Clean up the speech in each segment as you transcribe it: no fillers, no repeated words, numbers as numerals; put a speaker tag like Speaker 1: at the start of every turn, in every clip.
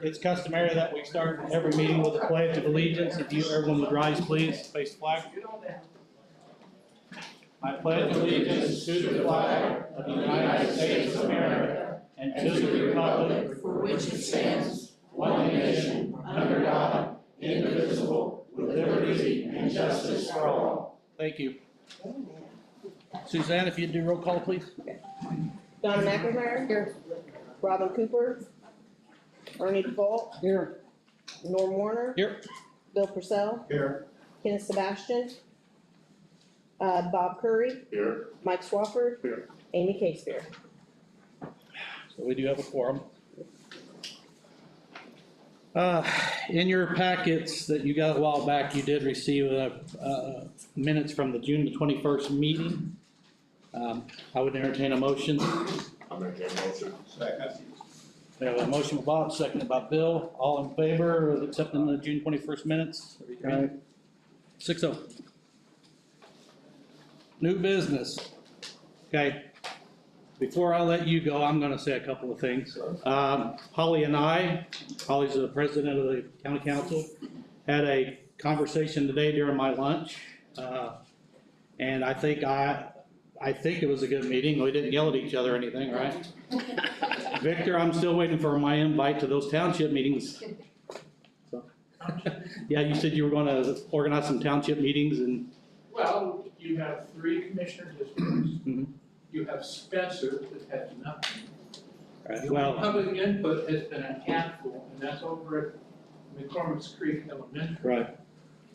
Speaker 1: it's customary that we start every meeting with a pledge of allegiance. If everyone would rise, please, face the flag. I pledge allegiance to the flag of the United States of America and to the republic for which it stands, one nation, under God, indivisible, with liberty and justice for all. Thank you. Suzanne, if you'd do roll call, please.
Speaker 2: Donna McIntyre. Here. Robin Cooper. Ernie DeVault.
Speaker 1: Here.
Speaker 2: Norm Warner.
Speaker 1: Here.
Speaker 2: Bill Purcell.
Speaker 1: Here.
Speaker 2: Kenneth Sebastian. Bob Curry.
Speaker 1: Here.
Speaker 2: Mike Swafford.
Speaker 1: Here.
Speaker 2: Amy Casevere.
Speaker 1: So we do have a quorum. In your packets that you got a while back, you did receive minutes from the June the 21st meeting. I would entertain a motion.
Speaker 3: I'll make that motion. Second.
Speaker 1: We have a motion by Bob, seconded by Bill. All in favor of accepting the June 21st minutes? 6-0. New business. Okay. Before I let you go, I'm going to say a couple of things. Holly and I, Holly's the president of the county council, had a conversation today during my lunch. And I think it was a good meeting. We didn't yell at each other or anything, right? Victor, I'm still waiting for my invite to those township meetings. So, yeah, you said you were going to organize some township meetings and.
Speaker 4: Well, you have 3 commissioner districts.
Speaker 1: Mm-hmm.
Speaker 4: You have Spencer that has nothing.
Speaker 1: Right, well,
Speaker 4: Public input has been a handful, and that's over at McCormick's Creek Elementary.
Speaker 1: right.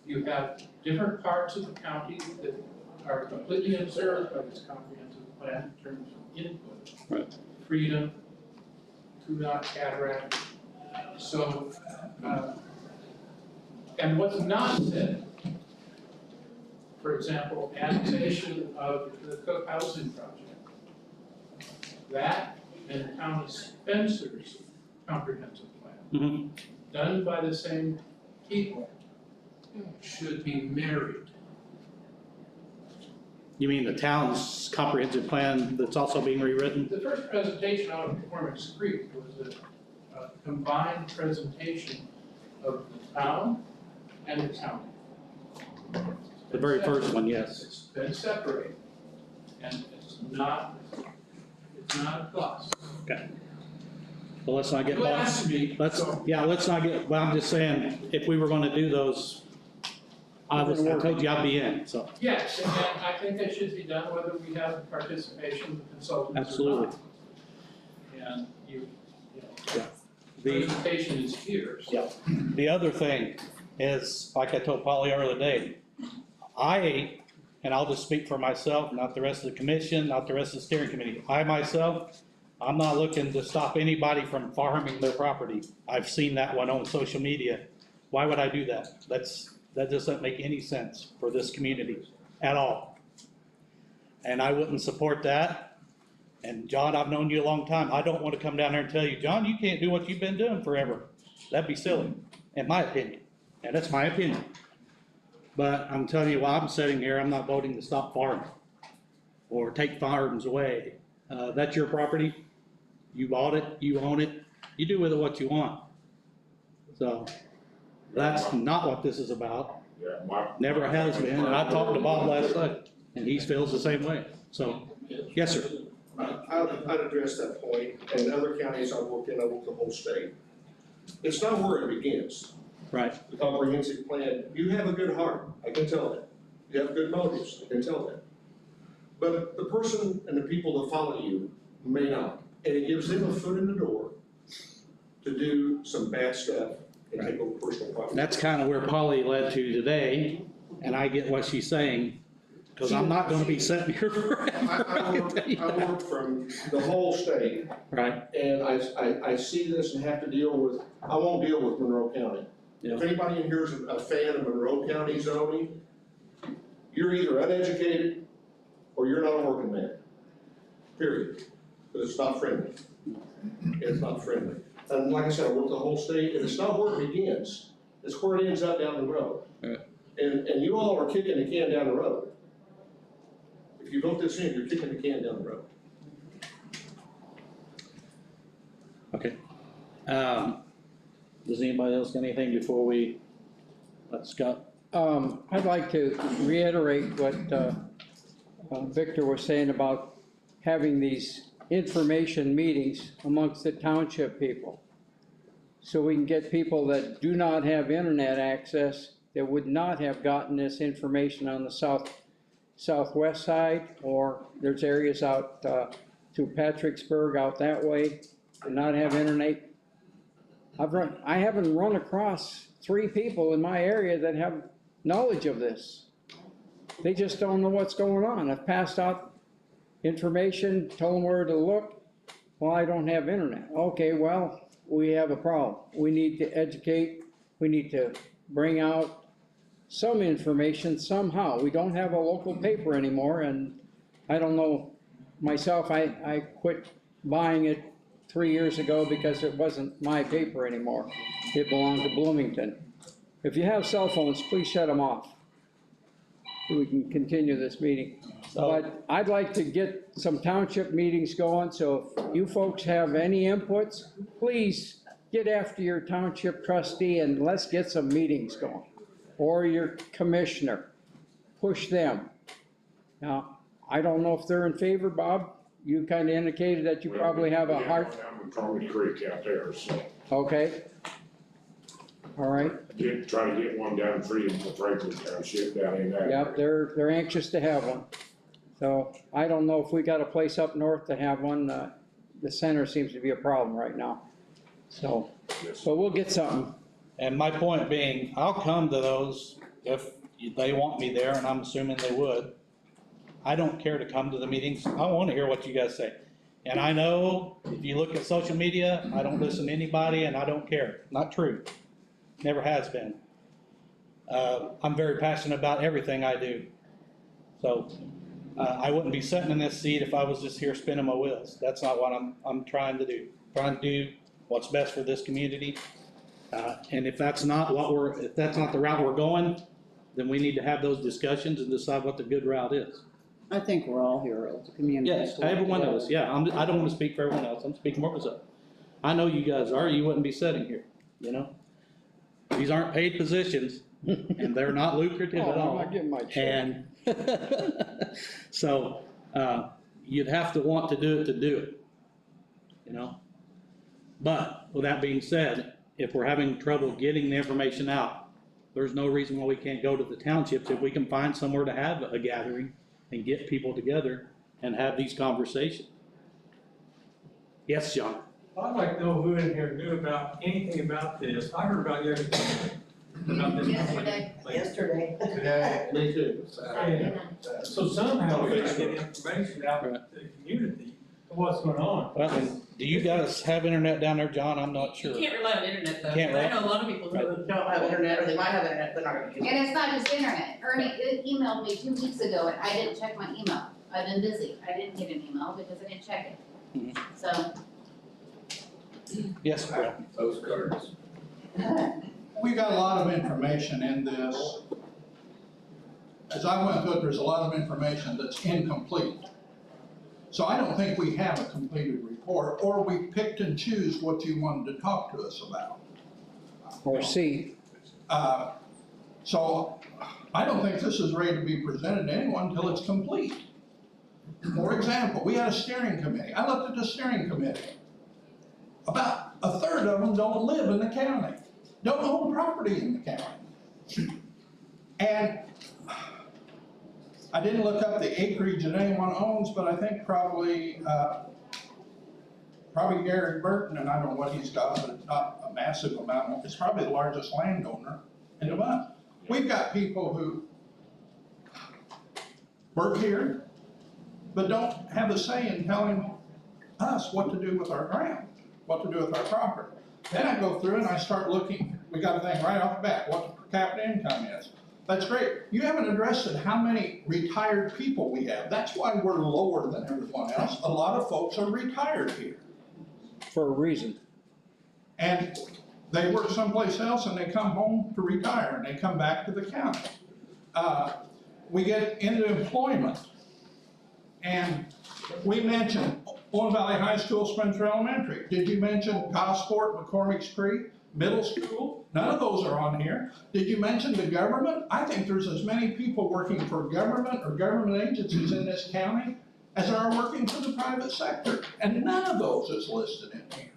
Speaker 4: You have different parts of the county that are completely observed by this comprehensive plan in terms of input.
Speaker 1: Right.
Speaker 4: Freedom, Kunak, Cataract. So, and what's not said, for example, annexation of the Cook Housing Project. That and the town of Spencer's comprehensive plan,
Speaker 1: Mm-hmm.
Speaker 4: done by the same people, should be married.
Speaker 1: You mean the town's comprehensive plan that's also being rewritten?
Speaker 4: The first presentation out of McCormick's Creek was a combined presentation of the town and the county.
Speaker 1: The very first one, yes.
Speaker 4: It's been separated, and it's not a plus.
Speaker 1: Okay. Well, let's not get.
Speaker 4: You asked me,
Speaker 1: Let's
Speaker 4: so-
Speaker 1: let's not get. Well, I'm just saying, if we were going to do those, I told you I'd be in. So
Speaker 4: Yes, and I think that should be done whether we have participation of the consultants
Speaker 1: absolutely.
Speaker 4: or not. And you know,
Speaker 1: Yeah. The
Speaker 4: presentation is here, so.
Speaker 1: yeah. The other thing is, like I told Polly earlier today, and I'll just speak for myself, not the rest of the commission, not the rest of the steering committee. I myself, I'm not looking to stop anybody from farming their property. I've seen that one on social media. Why would I do that? That doesn't make any sense for this community at all. And I wouldn't support that. And John, I've known you a long time. I don't want to come down there and tell you, John, you can't do what you've been doing forever. That'd be silly, in my opinion. And that's my opinion. But I'm telling you, while I'm sitting here, I'm not voting to stop farming or take farms away. That's your property. You bought it, you own it, you do with it what you want. So that's not what this is about.
Speaker 3: Yeah,
Speaker 1: Never has been. And I talked to Bob last night and he feels the same way. So, yes, sir.
Speaker 5: I'd address that point, and other counties I work in, I work the whole state. It's not where it begins.
Speaker 1: Right.
Speaker 5: The comprehensive plan, you have a good heart, I can tell that. You have good motives, I can tell that. But the person and the people that follow you may not. And it gives them a foot in the door to do some bad stuff and take over personal property.
Speaker 1: That's kind of where Polly led to today. And I get what she's saying, because I'm not going to be sitting here forever.
Speaker 5: I work from the whole state.
Speaker 1: Right.
Speaker 5: And I see this and have to deal with, I won't deal with Monroe County.
Speaker 1: Yeah.
Speaker 5: If anybody in here is a fan of Monroe County zoning, you're either uneducated or you're not a working man, period. Because it's not friendly. It's not friendly. And like I said, I work the whole state, and it's not where it begins, it's where it ends up down the road.
Speaker 1: Right.
Speaker 5: And you all are kicking the can down the road. If you vote this in, you're kicking the can down the road.
Speaker 1: Okay. Does anybody else got anything before we let Scott?
Speaker 6: I'd like to reiterate what Victor was saying about having these information meetings amongst the township people. So we can get people that do not have internet access, that would not have gotten this information on the southwest side, or there's areas out to Patricksburg out that way, that not have internet. I haven't run across 3 people in my area that have knowledge of this. They just don't know what's going on. I've passed out information, told them where to look. Well, I don't have internet. Okay, well, we have a problem. We need to educate, we need to bring out some information somehow. We don't have a local paper anymore, and I don't know, myself, I quit buying it 3 years ago because it wasn't my paper anymore. It belonged to Bloomington. If you have cell phones, please shut them off, so we can continue this meeting. But I'd like to get some township meetings going, so if you folks have any inputs, please get after your township trustee and let's get some meetings going. Or your commissioner, push them. Now, I don't know if they're in favor, Bob, you kind of indicated that you probably have a heart,
Speaker 3: I'm in Carmen Creek out there, so
Speaker 6: okay? All right,
Speaker 3: I did try to get one down in Franklin Township down in that.
Speaker 6: yep, they're anxious to have one. So I don't know if we got a place up north to have one, the center seems to be a problem right now. So,
Speaker 3: Yes.
Speaker 6: but we'll get something.
Speaker 1: And my point being, I'll come to those if they want me there, and I'm assuming they would. I don't care to come to the meetings. I want to hear what you guys say. And I know if you look at social media, I don't listen to anybody and I don't care. Not true. Never has been. I'm very passionate about everything I do. So I wouldn't be sitting in this seat if I was just here spinning my wheels. That's not what I'm trying to do. Trying to do what's best for this community. And if that's not if that's not the route we're going, then we need to have those discussions and decide what the good route is.
Speaker 7: I think we're all heroes, the community.
Speaker 1: Yes, everyone knows, yeah, I don't wanna speak for everyone else, I'm speaking for myself. I know you guys are, you wouldn't be sitting here, you know? These aren't paid positions, and they're not lucrative at
Speaker 6: Oh, I'm
Speaker 1: all.
Speaker 6: not getting my check.
Speaker 1: And, so, you'd have to want to do it, you know? But, with that being said, if we're having trouble getting the information out, there's no reason why we can't go to the townships if we can find somewhere to have a gathering and get people together and have these conversations. Yes, John?
Speaker 8: I'd like to know who in here knew about anything about this. I heard about yesterday. About this.
Speaker 2: Yesterday.
Speaker 8: Today.
Speaker 5: Me too.
Speaker 8: And so somehow we gotta get information out to the community of what's going on.
Speaker 1: Well, and do you guys have internet down there, John? I'm not
Speaker 9: You
Speaker 1: sure.
Speaker 9: can't rely on internet though,
Speaker 1: Can't
Speaker 9: but I
Speaker 1: rely-
Speaker 9: know a lot of people who
Speaker 7: Don't have internet, or they might have internet, they're not gonna use it.
Speaker 10: And it's not just internet. Ernie emailed me 2 weeks ago and I didn't check my email. I've been busy. I didn't get an email because I didn't check it.
Speaker 1: Mhm.
Speaker 10: So,
Speaker 1: Yes, Bill?
Speaker 3: Postcards.
Speaker 11: We got a lot of information in this. As I went through it, there's a lot of information that's incomplete. So I don't think we have a completed report, or we picked and choose what you wanted to talk to us about.
Speaker 6: Or C,
Speaker 11: So I don't think this is ready to be presented to anyone until it's complete. For example, we had a steering committee. I looked at the steering committee. About a third of them don't live in the county, don't own property in the county. And I didn't look up the acreage that anyone owns, but I think probably Gary Burton, and I don't know what he's got, but it's not a massive amount. It's probably the largest landowner in the month. We've got people who work here, but don't have a say in telling us what to do with our ground, what to do with our property. Then I go through and I start looking, we got a thing right off the bat, what the per capita income is. That's great. You haven't addressed it, how many retired people we have. That's why we're lower than everyone else. A lot of folks are retired here.
Speaker 6: for a reason.
Speaker 11: And they work someplace else and they come home to retire and they come back to the county. We get into employment. And we mentioned Owen Valley High School, Spencer Elementary. Did you mention Gosport, McCormick's Creek? middle school, none of those are on here. Did you mention the government? I think there's as many people working for government or government agencies in this county as are working for the private sector, and none of those is listed in here.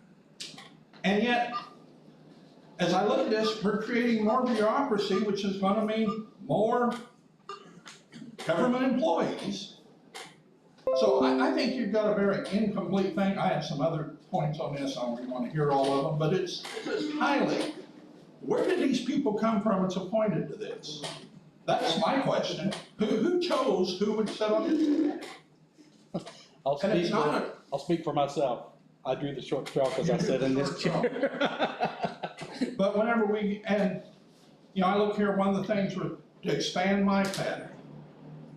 Speaker 11: And yet, as I look at this, we're creating more bureaucracy, which is gonna mean more government employees. So I think you've got a very incomplete thing. I have some other points on this, I don't really wanna hear all of them, but it's highly, where did these people come from that's appointed to this? That's my question. Who chose who would sit on it? And it's not
Speaker 1: I'll speak for myself. I drew the short straw because I sat in this chair.
Speaker 11: But whenever and, you know, I look here, one of the things was to expand MyPath.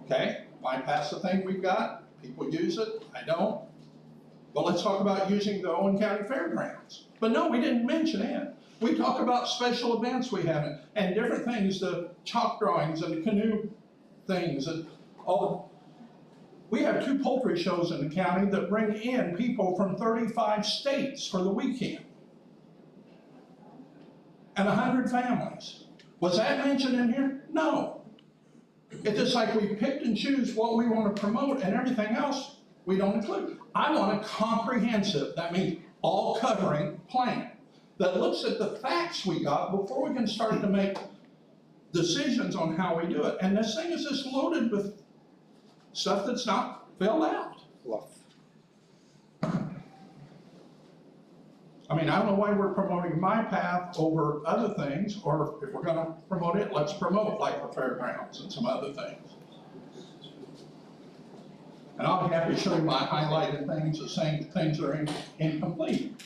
Speaker 11: Okay, MyPath's the thing we've got, people use it, I don't. But let's talk about using the Owen County Fairgrounds. But no, we didn't mention it. We talk about special events we have and different things, the chalk drawings and canoe things and all. We have 2 poultry shows in the county that bring in people from 35 states for the weekend. And 100 families. Was that mentioned in here? No. It's just like we picked and choose what we want to promote and everything else we don't include. I want a comprehensive, that means all covering plan that looks at the facts we got before we can start to make decisions on how we do it. And this thing is just loaded with stuff that's not filled out. I mean, I don't know why we're promoting MyPath over other things, or if we're gonna promote it, let's promote like the fairgrounds and some other things. And I'll be happy to show you my highlighted things, the same things that are incomplete.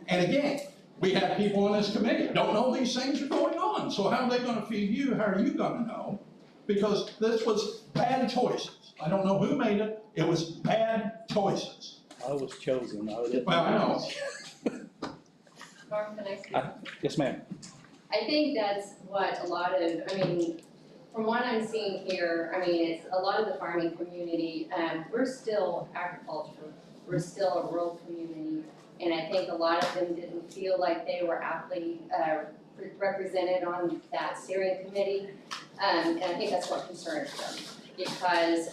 Speaker 11: And again, we have people on this committee don't know these things are going on, so how are they gonna feed you? How are you gonna know? Because this was bad choices. I don't know who made it, it was bad choices.
Speaker 1: I was chosen.
Speaker 11: Well, I know.
Speaker 9: Norm, can I speak?
Speaker 1: Yes, ma'am.
Speaker 9: I think that's what a lot of, I mean, from what I'm seeing here, I mean, it's a lot of the farming community, we're still agriculture, we're still a rural community, and I think a lot of them didn't feel like they were aptly represented on that steering committee, and I think that's what concerns them, because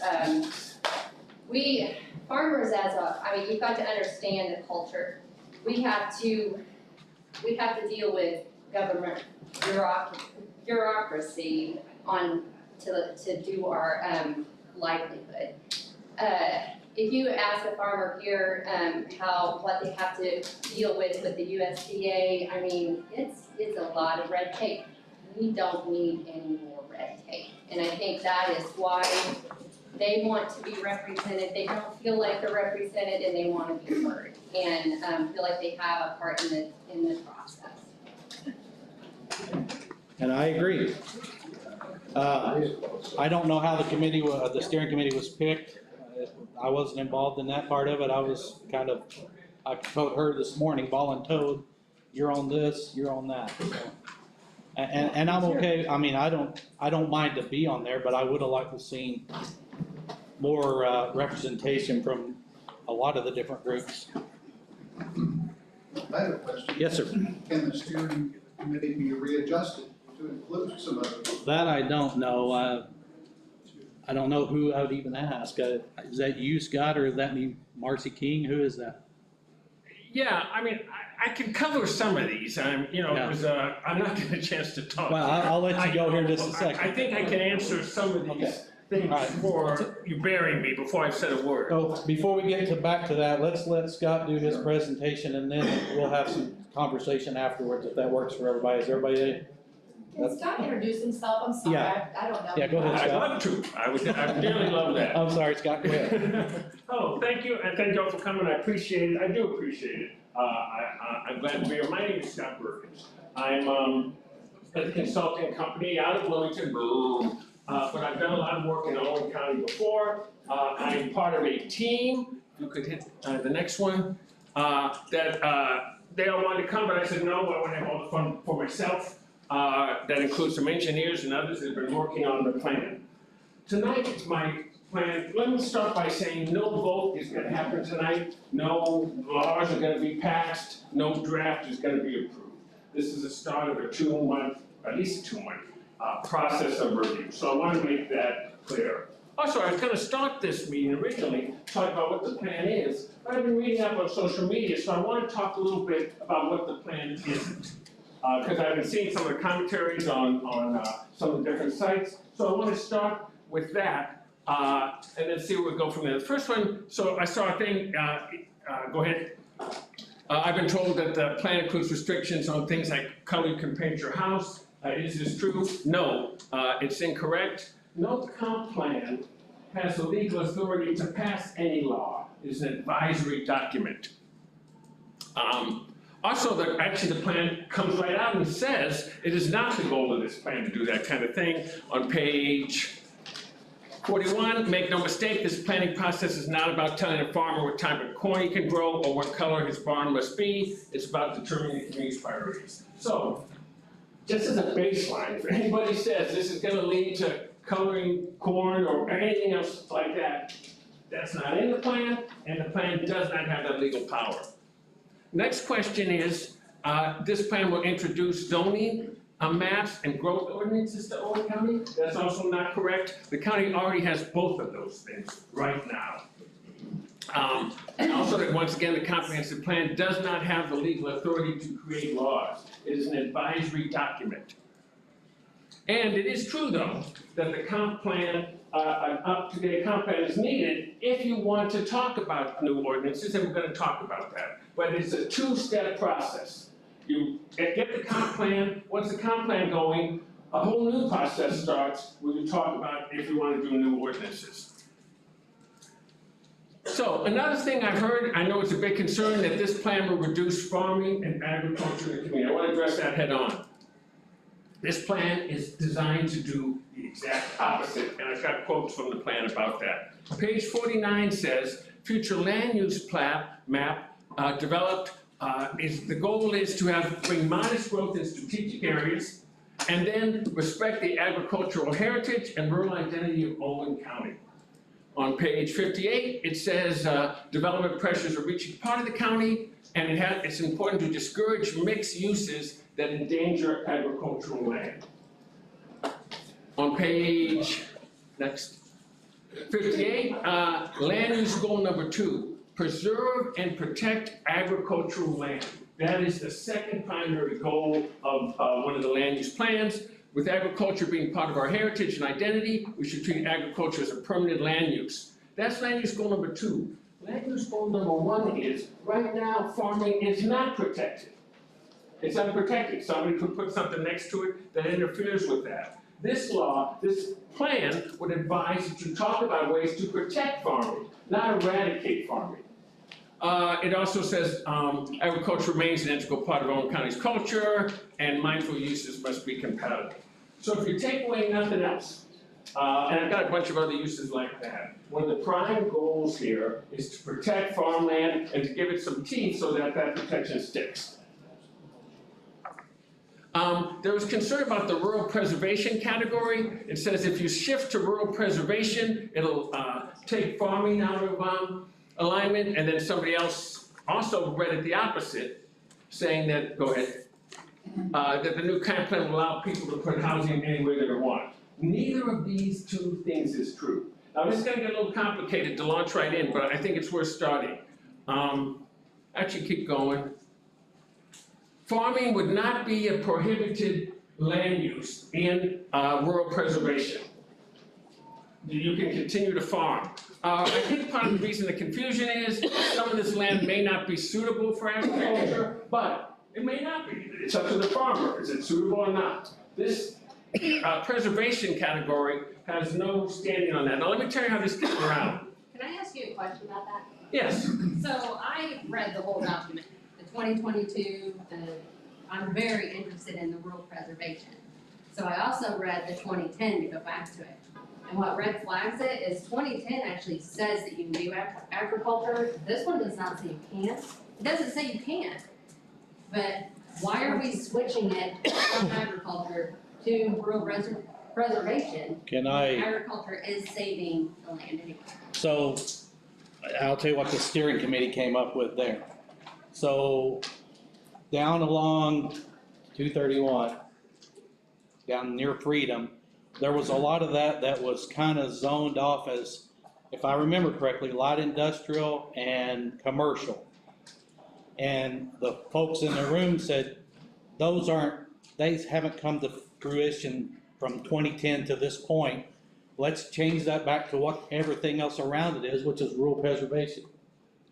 Speaker 9: we, farmers I mean, you've got to understand the culture. We have to deal with government bureaucracy to do our livelihood. If you ask a farmer here what they have to deal with the USDA, I mean, it's a lot of red tape. We don't need any more red tape, and I think that is why they want to be represented. They don't feel like they're represented, and they want to be heard, and feel like they have a part in the process.
Speaker 1: And I agree. I don't know how the steering committee was picked. I wasn't involved in that part of it. I told her this morning, volunteered, you're on this, you're on that. So. And I'm okay. I mean, I don't mind to be on there, but I would have liked to seen more representation from a lot of the different groups.
Speaker 12: I have a question.
Speaker 1: Yes, sir.
Speaker 12: Can the steering committee be readjusted to include some other people?
Speaker 1: That I don't know. I don't know who I would even ask. Is that you, Scott, or is that me, Marcy King? Who is that?
Speaker 13: Yeah, I mean, I can cover some of these. I'm not getting a chance to talk.
Speaker 1: Well, I'll let you go here in just a second.
Speaker 13: I think I can answer some of these things for you bearing me before I said a word.
Speaker 1: So before we get back to that, let's let Scott do his presentation, and then we'll have some conversation afterwards if that works for everybody. Is everybody?
Speaker 10: Can Scott introduce himself? I'm sorry,
Speaker 1: Yeah.
Speaker 10: I don't know.
Speaker 1: Yeah, go ahead,
Speaker 13: I'd
Speaker 1: Scott.
Speaker 13: love to. I really love that.
Speaker 1: I'm sorry, Scott, go ahead.
Speaker 13: Oh, thank you, and thank you all for coming. I appreciate it. I do appreciate it. I'm glad to be here. My name is Scott Perkins. I'm at a consulting company out of Wilmington, but I've done a lot of work in Owen County before. I'm part of a team. You could hit the next one. They all wanted to come, but I said no. I want to have all the fun for myself. That includes some engineers and others that have been working on the plan. Tonight, it's my plan. Let me start by saying no vote is going to happen tonight. No laws are going to be passed. No draft is going to be approved. this is the start of a 2-month, at least a 2-month, process of review. So I want to make that clear. Also, I was gonna start this meeting originally, talk about what the plan is, but I've been reading up on social media, so I want to talk a little bit about what the plan isn't. Because I've been seeing some of the commentaries on some of the different sites, so I want to start with that, and then see where we go from there. The first one, so I saw a thing, go ahead. I've been told that the plan includes restrictions on things like color you can paint your house. Is this true? No, it's incorrect. No comp plan has the legal authority to pass any law. It's an advisory document. Also, actually the plan comes right out and says it is not the goal of this plan to do that kind of thing. On page 41, make no mistake, this planning process is not about telling a farmer what type of corn he can grow or what color his barn must be. It's about determining the community's priorities. So, just as a baseline, if anybody says this is gonna lead to coloring corn or anything else like that, that's not in the plan, and the plan does not have that legal power. Next question is, this plan will introduce zoning maps and growth ordinances to Owen County. That's also not correct. The county already has both of those things right now. And also that once again, the comprehensive plan does not have the legal authority to create laws. It is an advisory document. And it is true though, that the comp plan, an up-to-date comp plan is needed if you want to talk about new ordinances, and we're gonna talk about that. But it's a 2-step process. You get the comp plan, once the comp plan going, a whole new process starts where you talk about if you want to do new ordinances. So another thing I've heard, I know it's a big concern that this plan will reduce farming and agriculture in the community. I want to address that head on. This plan is designed to do the exact opposite, and I've got quotes from the plan about that. Page 49 says, future land use map developed the goal is to bring modest growth in strategic areas and then respect the agricultural heritage and rural identity of Owen County. On page 58, it says development pressures are reaching part of the county and it's important to discourage mixed uses that endanger agricultural land. On page, next, 58, land use goal number 2. Preserve and protect agricultural land. That is the second primary goal of one of the land use plans. With agriculture being part of our heritage and identity, we should treat agriculture as a permanent land use. That's land use goal number 2. Land use goal number 1 is, right now, farming is not protected. It's unprotected. Somebody could put something next to it that interferes with that. This law, this plan would advise that you talk about ways to protect farming, not eradicate farming. It also says agriculture remains an integral part of Owen County's culture and mindful uses must be compatible. So if you take away nothing else, and I've got a bunch of other uses like that, one of the prime goals here is to protect farmland and to give it some teeth so that that protection sticks. There was concern about the rural preservation category. It says if you shift to rural preservation, it'll take farming out of alignment, and then somebody else also read it the opposite, saying that, go ahead, that the new comp plan will allow people to put housing anywhere they want. Neither of these two things is true. Now this is gonna get a little complicated to launch right in, but I think it's worth starting. Actually keep going. Farming would not be a prohibited land use in rural preservation. You can continue to farm. I think part of the reason the confusion is some of this land may not be suitable for agriculture, but it may not be. It's up to the farmer. Is it suitable or not? This preservation category has no standing on that. Now let me tell you how this gets around.
Speaker 9: Can I ask you a question about that?
Speaker 13: Yes.
Speaker 9: So I read the whole document, the 2022, I'm very interested in the rural preservation. So I also read the 2010 to go back to it. And what red flags it is 2010 actually says that you can do agriculture. This one does not say you can't. It doesn't say you can't. But why are we switching it from agriculture to rural preservation? Agriculture is saving the land anyway.
Speaker 1: So I'll tell you what the steering committee came up with there. So down along 231, down near Freedom, there was a lot of that was kind of zoned off as, if I remember correctly, light industrial and commercial. And the folks in the room said, they haven't come to fruition from 2010 to this point. Let's change that back to what everything else around it is, which is rural preservation.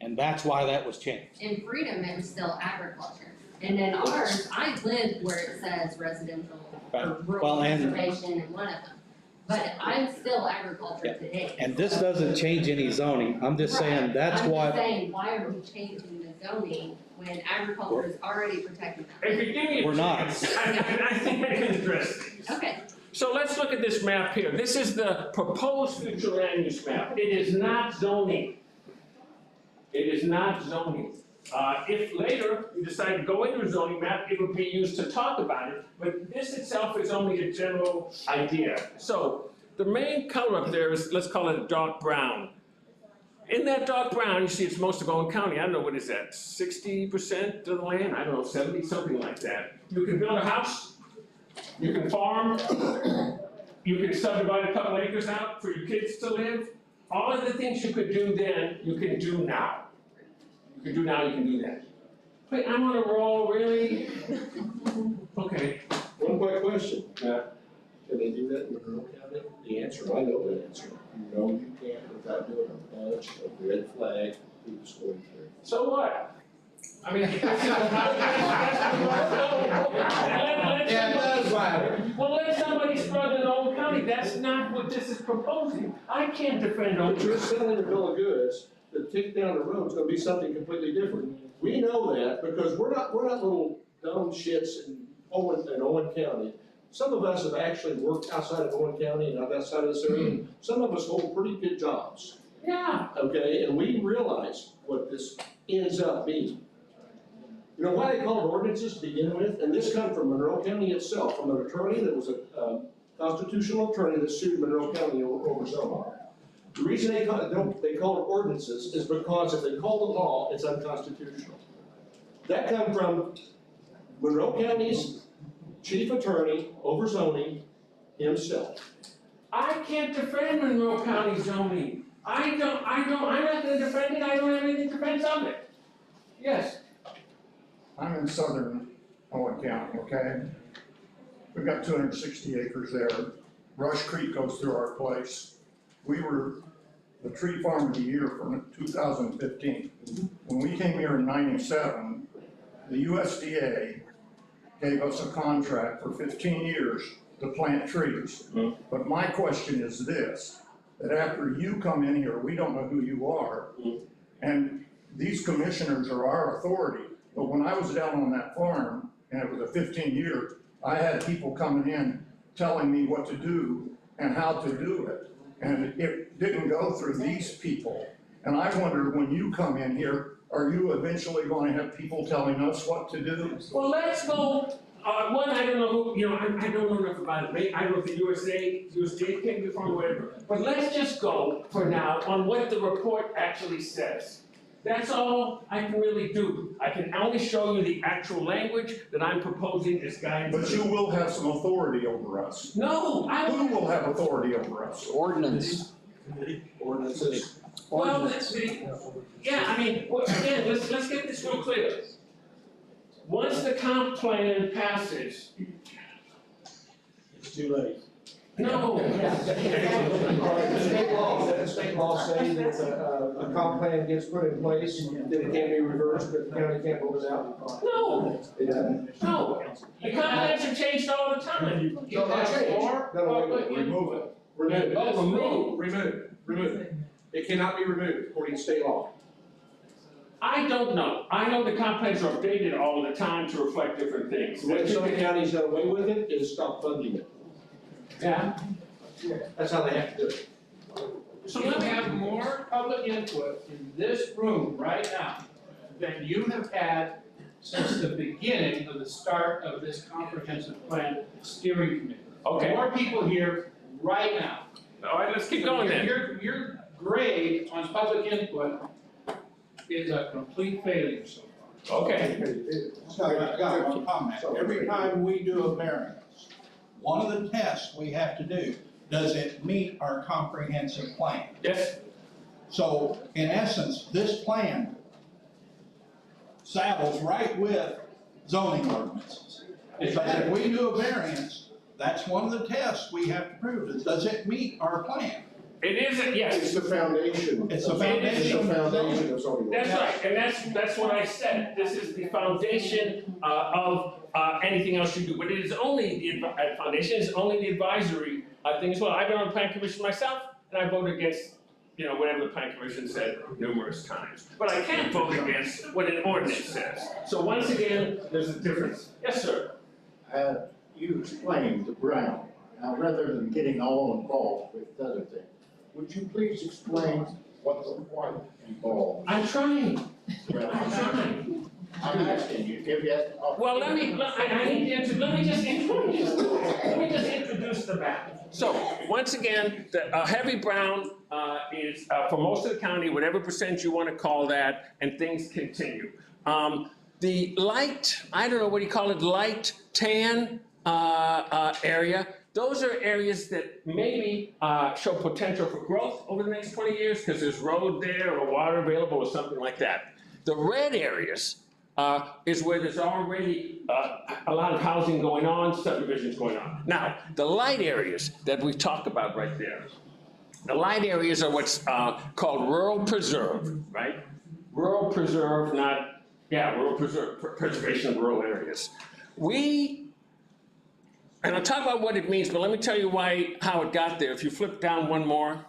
Speaker 1: And that's why that was changed.
Speaker 9: In Freedom, it was still agriculture. And then ours, I lived where it says residential or
Speaker 1: Well,
Speaker 9: rural
Speaker 1: and-
Speaker 9: preservation in one of them. But I'm still agriculture today.
Speaker 1: And this doesn't change any zoning. I'm just saying, that's
Speaker 9: I'm
Speaker 1: why.
Speaker 9: just saying, why are we changing the zoning when agriculture is already protected?
Speaker 13: If you give me a
Speaker 1: We're not.
Speaker 13: chance, I think I can address these.
Speaker 9: Okay,
Speaker 13: So let's look at this map here. This is the proposed future land use map. It is not zoning. It is not zoning. If later you decide to go into a zoning map, it would be used to talk about it, but this itself is only a general idea. So the main color up there is, let's call it a dark brown. In that dark brown, you see it's most of Owen County. I don't know, what is that, 60% of the land? I don't know, 70, something like that. You can build a house, you can farm, you can subdivide a couple acres out for your kids to live. All of the things you could do then, you can do now. You can do now, you can do that. Wait, I'm on a roll, really? Okay.
Speaker 5: One quick question. Can they do that in Monroe County? The answer, I know the answer. No, you can't without doing a bunch of red flag hoops going through.
Speaker 13: So what? I mean.
Speaker 5: Yeah, it does matter.
Speaker 13: Well, let somebody spread in Owen County. That's not what this is proposing. I can't defend Owen.
Speaker 5: But you're selling a bill of goods, the tick down the road is gonna be something completely different. We know that because we're not little dumb shits in Owen County. Some of us have actually worked outside of Owen County and outside of this area. Some of us hold pretty good jobs,
Speaker 13: Yeah.
Speaker 5: okay? And we realize what this ends up being. You know why they call it ordinances to begin with? And this comes from Monroe County itself, from an attorney that was a constitutional attorney that sued Monroe County over zoning. The reason they call it ordinances is because if they call it law, it's unconstitutional. That comes from Monroe County's chief attorney over zoning himself.
Speaker 13: I can't defend Monroe County zoning. I'm not gonna defend it. I don't have anything to defend of it. Yes.
Speaker 14: I'm in southern Owen County, okay? We've got 260 acres there. Rush Creek goes through our place. We were the tree farm of the year for 2015. When we came here in '97, the USDA gave us a contract for 15 years to plant trees. But my question is this, that after you come in here, we don't know who you are, and these commissioners are our authority. But when I was down on that farm, and it was a 15-year, I had people coming in telling me what to do and how to do it. And it didn't go through these people. And I wonder, when you come in here, are you eventually going to have people telling us what to do?
Speaker 13: Well, let's go, one, I don't know who, I don't know enough about it. I don't know if the USDA can't be from whatever. But let's just go for now on what the report actually says. That's all I can really do. I can only show you the actual language that I'm proposing as guidance.
Speaker 14: But you will have some authority over us.
Speaker 13: No, I
Speaker 14: Who
Speaker 13: don't.
Speaker 14: will have authority over us?
Speaker 6: Ordinance.
Speaker 5: Ordinances.
Speaker 13: Well, yeah, I mean, again, let's get this real clear. Once the comp plan passes,
Speaker 5: It's too late.
Speaker 13: no.
Speaker 5: The state law say that a comp plan gets put in place, that it can be reversed, but the county can't move it out.
Speaker 13: No,
Speaker 5: It doesn't.
Speaker 13: no. The comp plans are changed all the time.
Speaker 5: No, not change. No, wait,
Speaker 3: Remove it.
Speaker 5: remove it.
Speaker 13: Oh,
Speaker 3: Remove it. It cannot be removed according to state law.
Speaker 13: I don't know. I know the comp plans are updated all the time to reflect different things.
Speaker 5: The way some counties got away with it is stop funding it.
Speaker 13: Yeah.
Speaker 5: That's how they have to do it.
Speaker 4: So you have more public input in this room right now than you have had since the beginning of the start of this comprehensive plan steering committee.
Speaker 13: Okay.
Speaker 4: More people here right now.
Speaker 13: All right, let's keep going then.
Speaker 4: Your grade on public input is a complete failure so far.
Speaker 13: Okay,
Speaker 11: I got one comment. Every time we do a variance, one of the tests we have to do, does it meet our comprehensive plan?
Speaker 13: yes,
Speaker 11: So in essence, this plan saddles right with zoning ordinances. Because if we do a variance, that's one of the tests we have to prove, is does it meet our plan?
Speaker 13: it is, yes.
Speaker 5: It's the foundation.
Speaker 11: It's the
Speaker 5: It's the
Speaker 11: foundation.
Speaker 5: foundation of zoning.
Speaker 13: That's right, and that's what I said, this is the foundation of anything else you do, but it is only the foundation is only the advisory thing as well. I've been on the plan commission myself, and I voted against, whatever the plan commission said numerous times. But I can't vote against what an ordinance says. So once again, there's a difference. Yes, sir?
Speaker 12: You explained the brown. Now, rather than getting all involved with the other thing, would you please explain what the white involves?
Speaker 13: I'm trying.
Speaker 12: Well,
Speaker 13: I'm trying.
Speaker 12: I'm asking you, if you have to.
Speaker 13: Well, I need to, let me just introduce the map. So, once again, the heavy brown is for most of the county, whatever percent you want to call that, and things continue. The light, I don't know, what do you call it, light tan area, those are areas that maybe show potential for growth over the next 20 years because there's road there or water available or something like that. The red areas is where there's already a lot of housing going on, subdivisions going on. Now, the light areas that we talk about right there, the light areas are what's called rural preserve, right? Rural preserve, rural preservation of rural areas. And I'll talk about what it means, but let me tell you how it got there. If you flip down one more.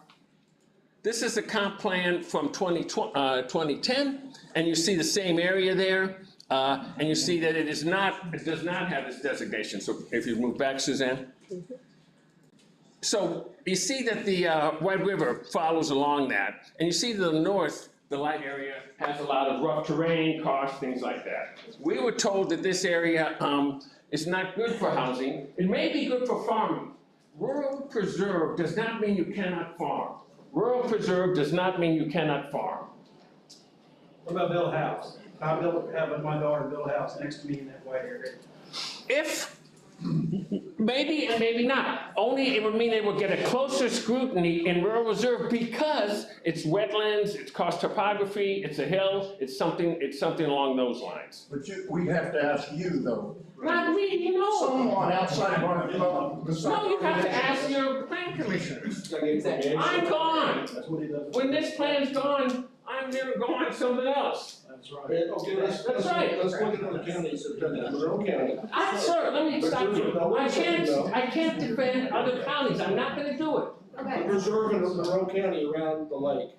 Speaker 13: This is a comp plan from 2010, and you see the same area there, and you see that it does not have this designation. So if you move back, Suzanne. So you see that the White River follows along that, and you see to the north, the light area has a lot of rough terrain, cars, things like that. We were told that this area is not good for housing. It may be good for farming. Rural preserve does not mean you cannot farm. Rural preserve does not mean you cannot farm.
Speaker 8: What about build a house? I have my daughter build a house next to me in that white area.
Speaker 13: Maybe and maybe not. Only it would mean they would get a closer scrutiny in rural reserve because it's wetlands, it's cost topography, it's a hill, it's something along those lines.
Speaker 14: But we have to ask you though.
Speaker 13: Not me, no.
Speaker 14: Someone outside of our club.
Speaker 13: No, you have to ask your plan commissioners. I'm gone. When this plan's gone, I'm gonna go on something else.
Speaker 8: That's right.
Speaker 5: Okay, let's look at other counties that have done that, Monroe County.
Speaker 13: Sir, let me stop you. I can't defend other counties. I'm not gonna do it.
Speaker 5: Okay. Preserve in Monroe County around the lake.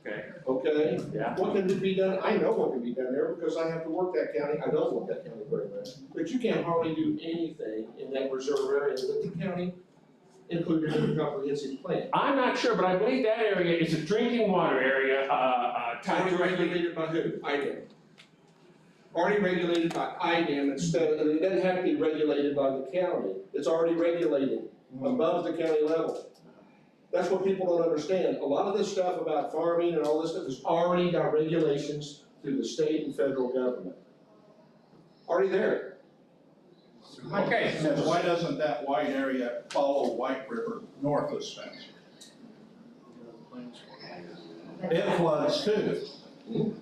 Speaker 13: Okay.
Speaker 5: Okay?
Speaker 13: Yeah.
Speaker 5: What can be done? I know what can be done there because I have to work that county. I don't work that county very much. But you can't hardly do anything in that reserve area that the county included in the comprehensive plan.
Speaker 13: I'm not sure, but I believe that area is a drinking water area, tied directly.
Speaker 5: Regulated by who? IDAM. Already regulated by IDAM instead of, it doesn't have to be regulated by the county. It's already regulated above the county level. That's what people don't understand. A lot of this stuff about farming and all this stuff has already got regulations through the state and federal government. Already there.
Speaker 13: Okay.
Speaker 11: Why doesn't that white area follow White River north of Spencer? It floods too.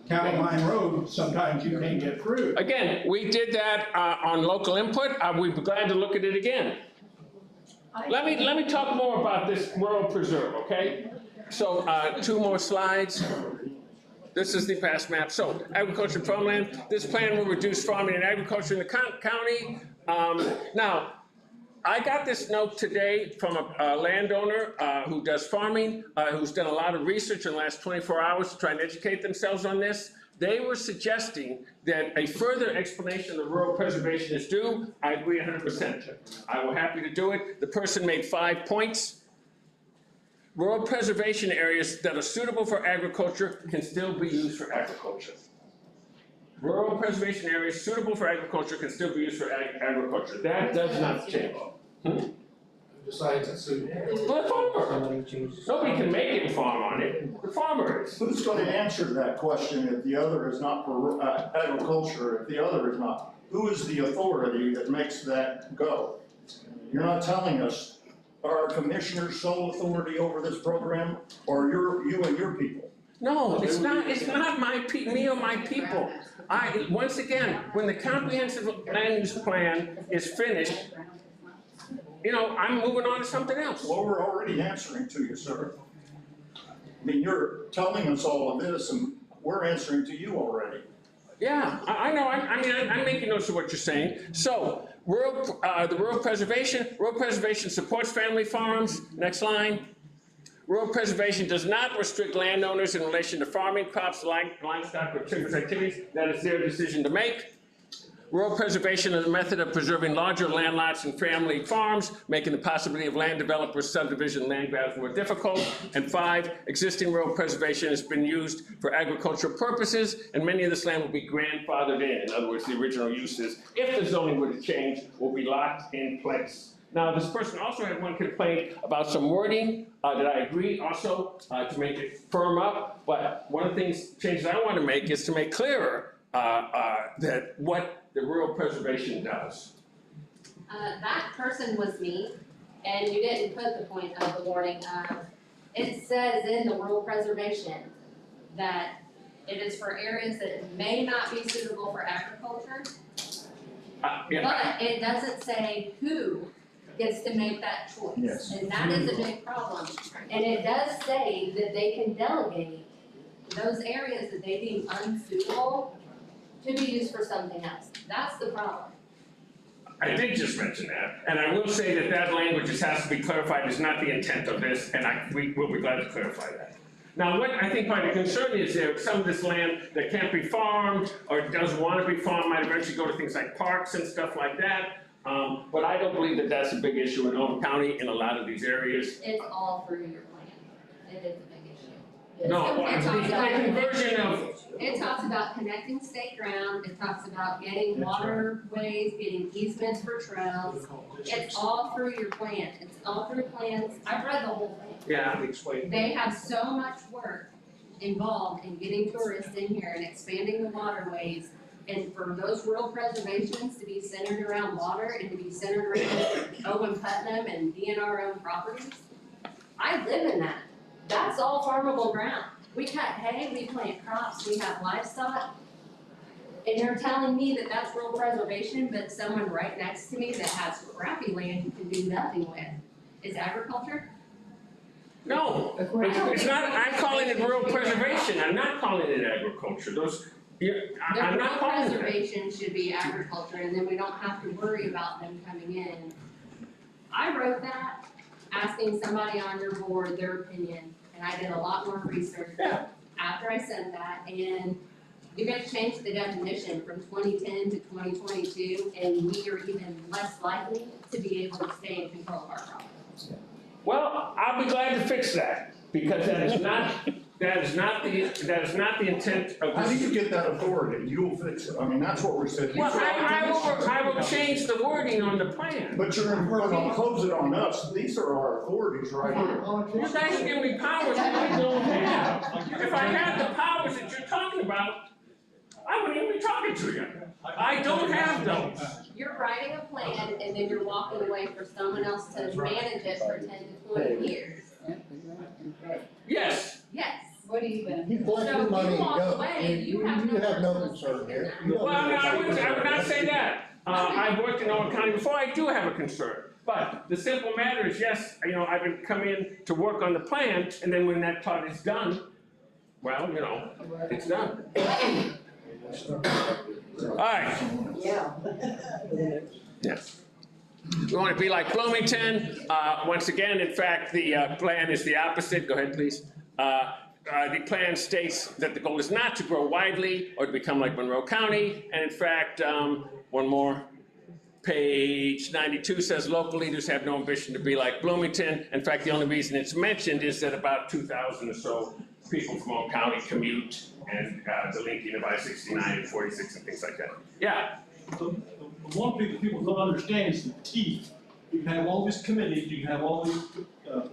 Speaker 11: County Line Road, sometimes you can't get through.
Speaker 13: Again, we did that on local input. We'd be glad to look at it again. Let me talk more about this rural preserve, okay? So 2 more slides. This is the past map. So agriculture and farmland. This plan will reduce farming and agriculture in the county. Now, I got this note today from a landowner who does farming, who's done a lot of research in the last 24 hours to try and educate themselves on this. They were suggesting that a further explanation of rural preservation is due. I agree 100%. I will happy to do it. The person made 5 points. Rural preservation areas that are suitable for agriculture can still be used for agriculture. Rural preservation areas suitable for agriculture can still be used for agriculture. That does not change.
Speaker 8: decides it's suitable.
Speaker 13: Well, the farmer. Nobody can make him farm on it, the farmer is.
Speaker 12: Who's gonna answer that question if the other is not for agriculture, if the other is not? Who is the authority that makes that go? You're not telling us, are our commissioners sole authority over this program, or you and your people?
Speaker 13: No, it's not me or my people. Once again, when the comprehensive land use plan is finished, I'm moving on to something else.
Speaker 12: Well, we're already answering to you, sir. I mean, you're telling us all of this, and we're answering to you already.
Speaker 13: Yeah, I know, I'm making notes of what you're saying. So, the rural preservation supports family farms, next line. Rural preservation does not restrict landowners in relation to farming, crops, livestock, or timber activities. That is their decision to make. Rural preservation is a method of preserving larger land lots and family farms, making the possibility of land developers subdivision land grabs more difficult. And 5, existing rural preservation has been used for agricultural purposes, and many of this land will be grandfathered in. In other words, the original uses, if the zoning were to change, will be locked in place. Now, this person also had one complaint about some wording that I agree also to make it firm up. But one of the changes I want to make is to make clearer that what the rural preservation does.
Speaker 9: That person was me, and you didn't put the point of the warning. It says in the rural preservation that it is for areas that may not be suitable for agriculture,
Speaker 13: Yeah.
Speaker 9: but it doesn't say who gets to make that choice.
Speaker 12: Yes.
Speaker 9: And that is a big problem. And it does say that they can delegate those areas that they deem unsuitable to be used for something else. That's the problem.
Speaker 13: I did just mention that, and I will say that that language just has to be clarified, is not the intent of this, and we will be glad to clarify that. Now, what I think part of the concern is that some of this land that can't be farmed or doesn't want to be farmed might eventually go to things like parks and stuff like that. But I don't believe that that's a big issue in Owen County in a lot of these areas.
Speaker 9: It's all through your plan. It is a big issue.
Speaker 13: No,
Speaker 9: It talks about
Speaker 13: the conversion of,
Speaker 9: It talks about connecting state ground, it talks about getting waterways, getting easements for trails. It's all through your plan, it's all through plans, I've read the whole thing.
Speaker 13: yeah,
Speaker 9: They have so much work involved in getting tourists in here and expanding the waterways. And for those rural preservations to be centered around water and to be centered around Owen Putnam and DNR owned properties, I live in that. That's all farmable ground. We cut hay, we plant crops, we have livestock. And you're telling me that that's rural preservation, but someone right next to me that has crappy land you can do nothing with is agriculture?
Speaker 13: no, it's not, I'm calling it rural preservation, I'm not calling it agriculture. I'm not calling
Speaker 9: The
Speaker 13: it.
Speaker 9: rural preservation should be agriculture, and then we don't have to worry about them coming in. I wrote that, asking somebody on your board their opinion, and I did a lot more research
Speaker 13: Yeah.
Speaker 9: after I sent that, and you guys changed the definition from 2010 to 2022, and we are even less likely to be able to stay in control of our property.
Speaker 13: Well, I'll be glad to fix that, because that is not the intent of
Speaker 12: How do
Speaker 13: this.
Speaker 12: you get that authority? You'll fix it. I mean, that's what we said.
Speaker 13: Well, I will change the wording on the plan.
Speaker 12: But you're gonna impose it on us. These are our authorities right here.
Speaker 13: You guys give me powers that I don't have. If I had the powers that you're talking about, I wouldn't even be talking to you. I don't have those.
Speaker 9: You're writing a plan, and then you're walking away for someone else to manage it for 10 to 20 years.
Speaker 13: Yes.
Speaker 9: Yes.
Speaker 10: What do you been?
Speaker 12: You collect your money and go.
Speaker 9: You have no
Speaker 12: concern here.
Speaker 13: Well, I would not say that. I've worked in Owen County before, I do have a concern. But the simple matter is, yes, I've been come in to work on the plan, and then when that part is done, well, it's done. All right.
Speaker 2: Yeah.
Speaker 13: Yes. We want to be like Bloomington. Once again, in fact, the plan is the opposite. Go ahead, please. The plan states that the goal is not to grow widely or to become like Monroe County. And in fact, one more. Page 92 says local leaders have no ambition to be like Bloomington. In fact, the only reason it's mentioned is that about 2,000 or so people from Owen County commute, and the linking of I-69 and 46 and things like that. Yeah.
Speaker 8: The one thing that people don't understand is the teeth You can have all these committees, you can have all these,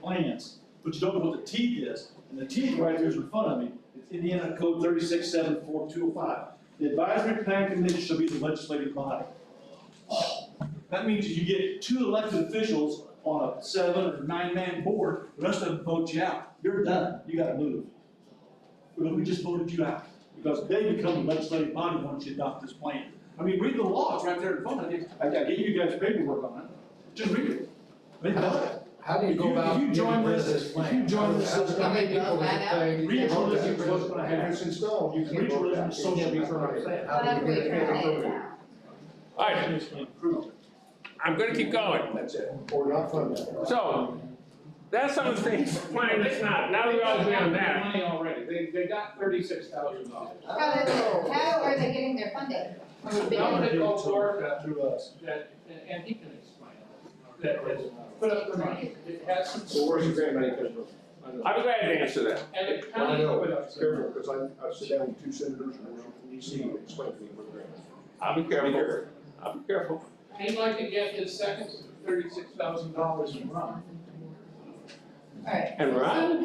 Speaker 8: plans, but you don't know what the teeth is. And the teeth right here is in front of me. It's Indiana Code 3674-205. The advisory plan committee shall be the legislative body. That means you get 2 elected officials on a 7 or 9-man board, the rest of them vote you out. You're done, you gotta move. We just voted you out, because they become the legislative body once you adopt this plan. I mean, read the law, it's right there in front of you. I gave you guys paperwork on it. Just read it. They've done it.
Speaker 15: How do you go about
Speaker 8: If you join
Speaker 15: getting rid of
Speaker 8: this,
Speaker 15: this plan?
Speaker 8: if you join this system,
Speaker 15: How many people does it take?
Speaker 8: regionalism is what's gonna
Speaker 5: If
Speaker 8: happen.
Speaker 5: it's installed, you can't vote
Speaker 8: Regionalism
Speaker 5: that.
Speaker 8: is social determination.
Speaker 15: How do you get it approved?
Speaker 13: All right, I'm gonna keep going.
Speaker 5: That's it, or not funded.
Speaker 13: So, that's some of the things, planning that's not, now we all agree on that.
Speaker 4: Money already, they got $36,000.
Speaker 10: How are they getting their funding?
Speaker 4: Dominic O'Gorka,
Speaker 5: Through us.
Speaker 4: that, and he can explain, that has put up the money, it has some.
Speaker 5: So where's your grant money coming from?
Speaker 13: I'm glad to answer that.
Speaker 4: And the
Speaker 5: I
Speaker 4: county
Speaker 5: know,
Speaker 4: put up some.
Speaker 5: careful, because I sit down with 2 senators from DC and explain to me what the grant is.
Speaker 13: I'll be careful. I'll be careful.
Speaker 4: He'd like to get his second $36,000 from Ron.
Speaker 10: Alright.
Speaker 13: And Ron?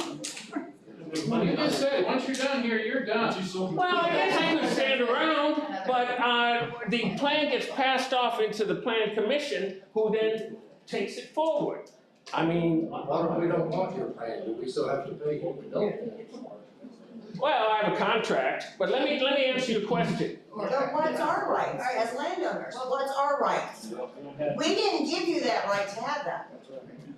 Speaker 4: You just said, once you're done here, you're done.
Speaker 13: Well, I guess I could stand around, but, the plan gets passed off into the plan commission, who then takes it forward. I mean,
Speaker 15: We don't want your plan, do we still have to pay what we don't?
Speaker 13: well, I have a contract, but let me answer your question.
Speaker 16: So what's our rights as landowners? What's our rights? We didn't give you that right to have that.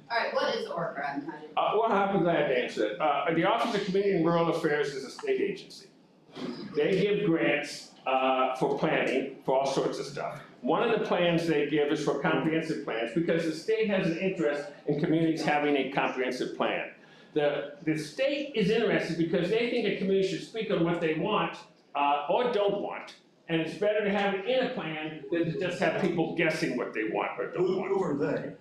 Speaker 10: Alright, what is ORCRA and how do
Speaker 13: What happens, I have to answer it. The Office of Community and Rural Affairs is a state agency. They give grants, for planning, for all sorts of stuff. One of the plans they give is for comprehensive plans, because the state has an interest in communities having a comprehensive plan. The state is interested because they think a community should speak on what they want, or don't want. And it's better to have it in a plan than to just have people guessing what they want or don't want.
Speaker 12: Who are they?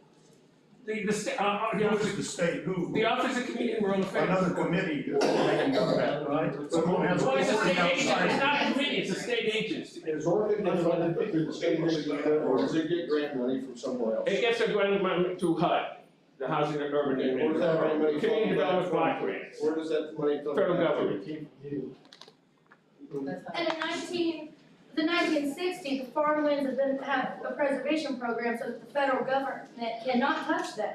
Speaker 13: The state,
Speaker 12: Who is the state? Who?
Speaker 13: the Office of Community and Rural Affairs.
Speaker 12: Another committee is making of that, right? Someone has.
Speaker 13: Well, it's a state
Speaker 12: authority
Speaker 13: agency,
Speaker 12: outside.
Speaker 13: it's not a committee, it's a state agency.
Speaker 5: Is Oregon funded through the state of Indiana, or does it get grant money from somewhere else?
Speaker 13: It gets a grant money through HUD, the Housing and Urban
Speaker 5: And where's that grant money from?
Speaker 13: Community Development Block Grants,
Speaker 5: Where does that money come from?
Speaker 13: federal government.
Speaker 10: That's
Speaker 9: And the 1960s, the farmlands have been, have a preservation program so that the federal government cannot touch them.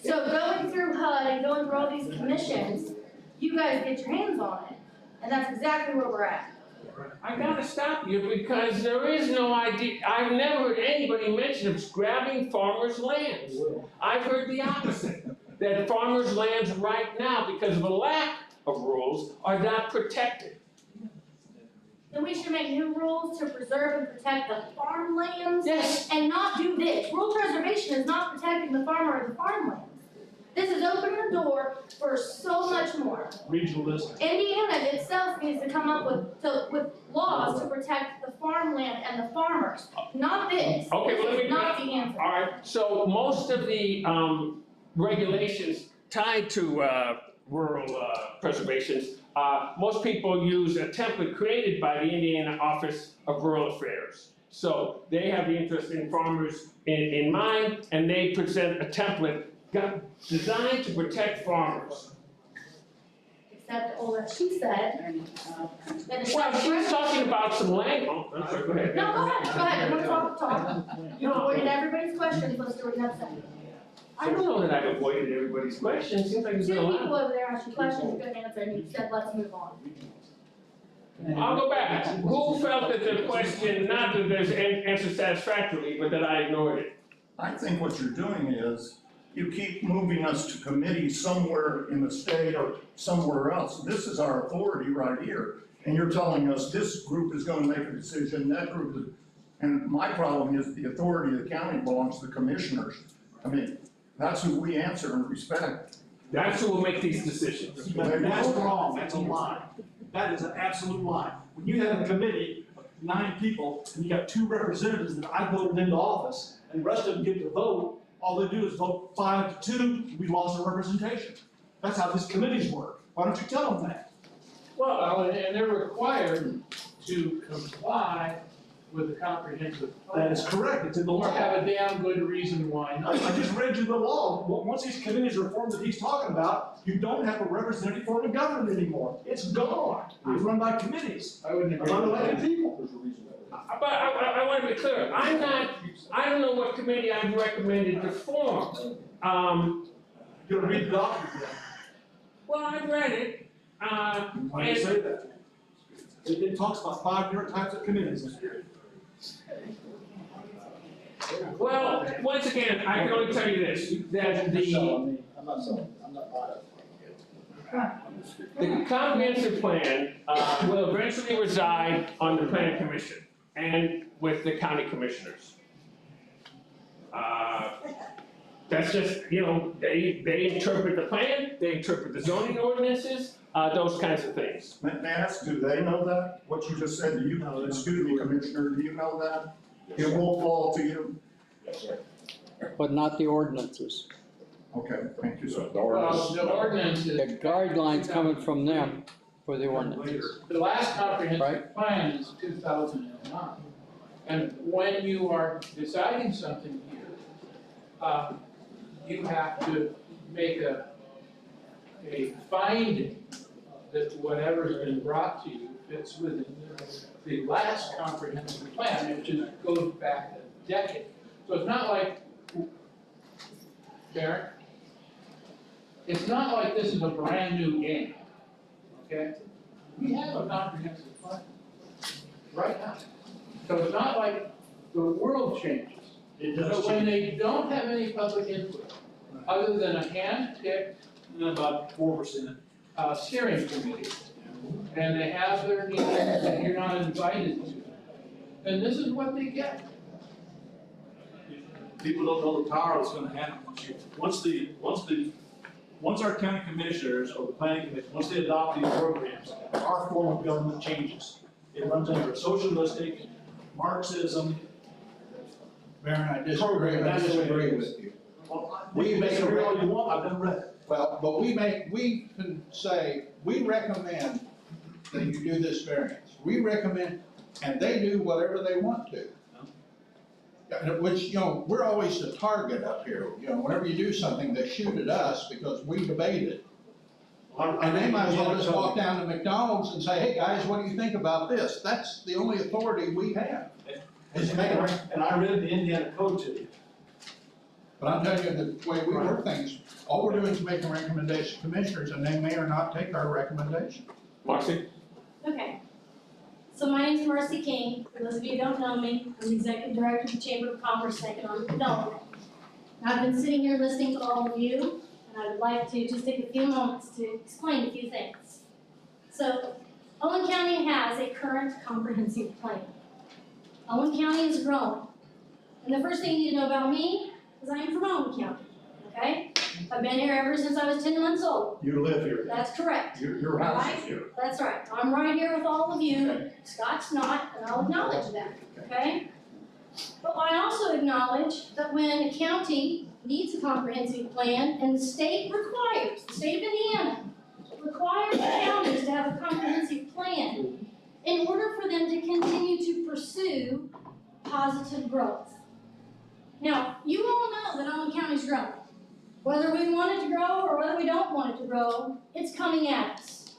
Speaker 9: So going through HUD and going through all these commissions, you guys get your hands on it, and that's exactly where we're at.
Speaker 13: I gotta stop you because there is no idea, I've never heard anybody mention of grabbing farmers' lands. I've heard the opposite, that farmers' lands right now, because of a lack of rules, are not protected.
Speaker 9: Then we should make new rules to preserve and protect the farmlands.
Speaker 13: Yes.
Speaker 9: And not do this. Rural preservation is not protecting the farmer or the farmlands. This is opening the door for so much more.
Speaker 8: Regionalism.
Speaker 9: Indiana itself needs to come up with laws to protect the farmland and the farmers, not this.
Speaker 13: Okay, well, let
Speaker 9: This
Speaker 13: me.
Speaker 9: is not the answer.
Speaker 13: All right, so most of the, regulations tied to, rural, preservations, most people use a template created by the Indiana Office of Rural Affairs. So they have the interest in farmers in mind, and they present a template designed to protect farmers.
Speaker 9: Except all that she said. that it's
Speaker 13: Well,
Speaker 9: not
Speaker 13: she was
Speaker 9: correct.
Speaker 13: talking about some land, oh, I'm sorry, go ahead.
Speaker 9: No, go ahead, I'm gonna talk. You avoided everybody's questions, let's do it next time.
Speaker 13: I don't know that I've avoided everybody's questions, seems like there's been a
Speaker 9: Two
Speaker 13: lot.
Speaker 9: people over there asked you questions, you couldn't answer, and you said, let's move on.
Speaker 13: I'll go back. Who felt that the question, not that there's an answer satisfactorily, but that I ignored it?
Speaker 12: I think what you're doing is, you keep moving us to committees somewhere in the state or somewhere else. This is our authority right here. And you're telling us this group is gonna make a decision, that group is, and my problem is the authority of the county belongs to the commissioners. I mean, that's who we answer and respect.
Speaker 13: That's who will make these decisions.
Speaker 8: But that's wrong, that's a lie. That is an absolute lie. When you have a committee of 9 people, and you got 2 representatives that I voted into office, and the rest of them get to vote, all they do is vote 5-2, we lost our representation. That's how these committees work. Why don't you tell them that?
Speaker 4: Well, and they're required to comply with the comprehensive plan.
Speaker 8: That is correct, it's in the
Speaker 4: Or
Speaker 8: law.
Speaker 4: have a damn good reason why
Speaker 8: I
Speaker 4: not.
Speaker 8: just read you the law. Once these committees are formed that he's talking about, you don't have a representative form of government anymore. It's gone. It's run by committees,
Speaker 4: I wouldn't
Speaker 8: of
Speaker 4: agree with
Speaker 8: unelected
Speaker 4: that.
Speaker 8: people.
Speaker 13: But I want to be clear, I don't know what committee I've recommended to form.
Speaker 8: You gotta read the document, then.
Speaker 13: Well, I've read it,
Speaker 8: Why do you
Speaker 13: and,
Speaker 8: say that? It talks about 5 different types of committees in here.
Speaker 13: well, once again, I can only tell you this, that
Speaker 15: I'm not selling, I'm not buying it.
Speaker 13: the comprehensive plan, will eventually reside on the planning commission and with the county commissioners. That's just, they interpret the plan, they interpret the zoning ordinances, those kinds of things.
Speaker 12: May I ask, do they know that, what you just said, do you know, excuse me, Commissioner, do you know that? It will fall to you?
Speaker 3: Yes, sir.
Speaker 6: but not the ordinances.
Speaker 12: Okay, thank you, sir.
Speaker 3: The ordinance.
Speaker 4: The ordinance
Speaker 6: The
Speaker 4: is,
Speaker 6: guidelines coming from them for the ordinances.
Speaker 4: the last comprehensive
Speaker 6: Right.
Speaker 4: plan is 2009. And when you are deciding something here, you have to make a finding that whatever's been brought to you fits within the last comprehensive plan, which goes back a decade. So it's not like, Darren, it's not like this is a brand new game, okay? We have a comprehensive plan right now. So it's not like the world changes.
Speaker 8: It
Speaker 4: So when they don't have any public input, other than a hand-picked
Speaker 8: About 4%.
Speaker 4: steering committee, and they have their meetings and you're not invited to, then this is what they get.
Speaker 8: People don't know the power that's gonna happen once our county commissioners or the planning commission, once they adopt these programs, our form of government changes. It runs under a socialistic, Marxism.
Speaker 11: Baron, I disagree with you.
Speaker 8: We make it all you want, I've never read it.
Speaker 11: Well, but we can say, we recommend that you do this variance. We recommend, and they do whatever they want to. Which, we're always the target up here, whenever you do something, they shoot at us because we debate it. And they might as well just walk down to McDonald's and say, hey, guys, what do you think about this? That's the only authority we have. Is make a
Speaker 8: And I read the Indiana code to you.
Speaker 11: But I'm telling you, the way we work things, all we're doing is making recommendations to commissioners, and they may or not take our recommendation.
Speaker 13: Marcy?
Speaker 17: Okay. So my name's Marcy King. For those of you who don't know me, I'm the Executive Director of the Chamber of Commerce and Economic Development. I've been sitting here listening to all of you, and I would like to just take a few moments to explain a few things. So, Owen County has a current comprehensive plan. Owen County is growing. And the first thing you need to know about me is I am from Owen County, okay? I've been here ever since I was 10 months old.
Speaker 12: You live here.
Speaker 17: That's correct.
Speaker 12: Your house is here.
Speaker 17: That's right. I'm right here with all of you. Scott's not, and I'll acknowledge that, okay? But I also acknowledge that when a county needs a comprehensive plan and the state requires, the state of Indiana requires the counties to have a comprehensive plan in order for them to continue to pursue positive growth. Now, you all know that Owen County's growing. Whether we want it to grow or whether we don't want it to grow, it's coming at us.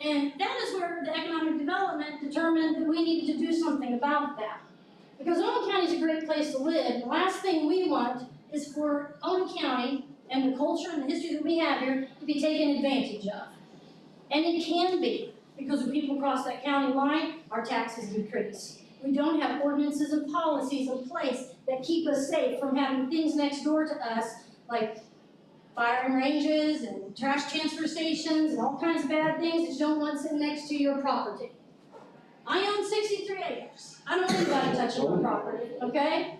Speaker 17: And that is where the economic development determined that we needed to do something about that. Because Owen County is a great place to live, and the last thing we want is for Owen County and the culture and the history that we have here to be taken advantage of. And it can be, because when people cross that county line, our taxes decrease. We don't have ordinances and policies in place that keep us safe from having things next door to us, like firing ranges and trash transfer stations and all kinds of bad things that you don't want sitting next to your property. I own 63 acres. I don't want anybody touching my property, okay?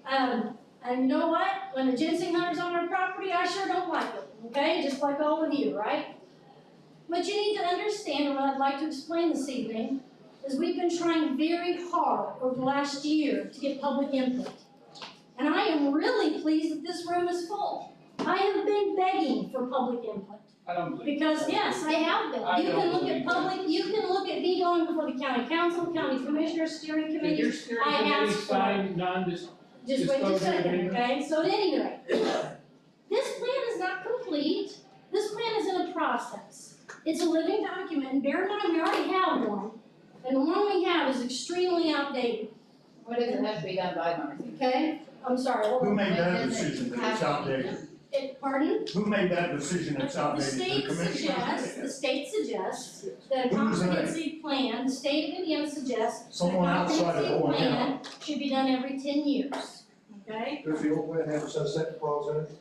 Speaker 17: And you know what? When the ginseng hunter's on our property, I sure don't like it, okay? Just like all of you, right? What you need to understand, and what I'd like to explain this evening, is we've been trying very hard over the last year to get public input. And I am really pleased that this room is full. I have been begging for public input.
Speaker 4: I don't believe.
Speaker 17: Because yes, I have been.
Speaker 4: I
Speaker 17: You can
Speaker 4: don't
Speaker 17: look at
Speaker 4: believe
Speaker 17: public, you can look at me going before the county council, county commissioners, steering
Speaker 4: Did your
Speaker 17: committees.
Speaker 4: steering
Speaker 17: I
Speaker 4: committee
Speaker 17: asked for-
Speaker 4: sign non-dis?
Speaker 17: Just wait just a second,
Speaker 4: Disclosure
Speaker 17: okay? So at any rate, this plan is not complete. This plan is in a process. It's a living document, and bear in mind, we already have one. And the one we have is extremely outdated,
Speaker 10: What does it have to be done by, Marcy?
Speaker 17: okay? I'm sorry, hold
Speaker 12: Who
Speaker 17: on.
Speaker 12: made that decision that it's outdated?
Speaker 17: Pardon?
Speaker 12: Who made that decision it's
Speaker 17: The
Speaker 12: outdated?
Speaker 17: state suggests, the state suggests that a
Speaker 12: Who's that?
Speaker 17: comprehensive plan, the state of Indiana suggests that a
Speaker 12: Someone outside of
Speaker 17: comprehensive
Speaker 12: Owen
Speaker 17: plan should be done every 10 years, okay?
Speaker 15: Does the old plan have a sunset clause in it?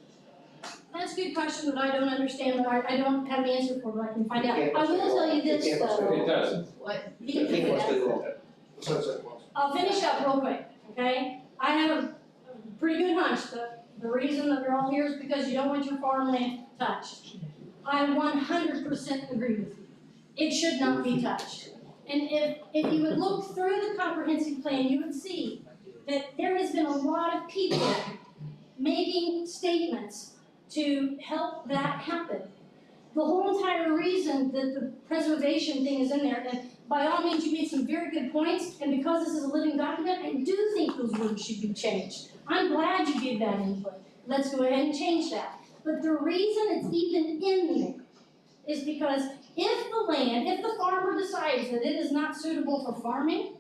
Speaker 17: That's a good question that I don't understand, but I don't have an answer for, but I can find out. I will tell you this
Speaker 4: It
Speaker 17: though.
Speaker 4: doesn't.
Speaker 10: What?
Speaker 17: You can figure that out.
Speaker 15: The sunset clause.
Speaker 17: I'll finish up real quick, okay? I have a pretty good hunch that the reason that we're all here is because you don't want your farmland touched. I 100% agree with you. It should not be touched. And if you would look through the comprehensive plan, you would see that there has been a lot of people making statements to help that happen. The whole entire reason that the preservation thing is in there, and by all means, you made some very good points, and because this is a living document, I do think those words should be changed. I'm glad you gave that input. Let's go ahead and change that. But the reason it's even in there is because if the farmer decides that it is not suitable for farming,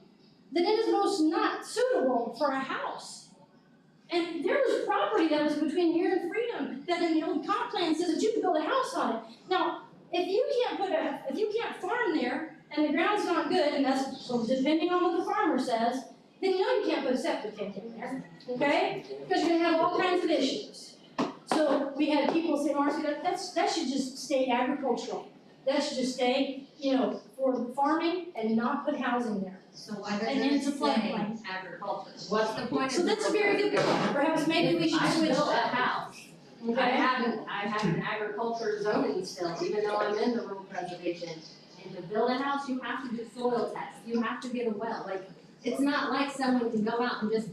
Speaker 17: then it is most not suitable for a house. And there was property that was between here and Freedom that in the old comp plan says that you can build a house on it. Now, if you can't farm there and the ground's not good, and that's so depending on what the farmer says, then you know you can't put a septic tank in there, okay? Because you're gonna have all kinds of issues. So we had people say, Marcy, that should just stay agricultural. That should just stay, for farming and not put housing there.
Speaker 9: So why
Speaker 17: And then it's a
Speaker 9: doesn't it say
Speaker 17: floodplain.
Speaker 9: agriculture? What's the point of?
Speaker 17: So that's a very good point. Perhaps maybe we should
Speaker 9: I
Speaker 17: switch
Speaker 9: built a
Speaker 17: that.
Speaker 9: house. I
Speaker 17: Okay?
Speaker 9: have an agriculture zoning still, even though I'm in the rural preservation. And to build a house, you have to do soil tests, you have to get a well, like, it's not like someone can go out and just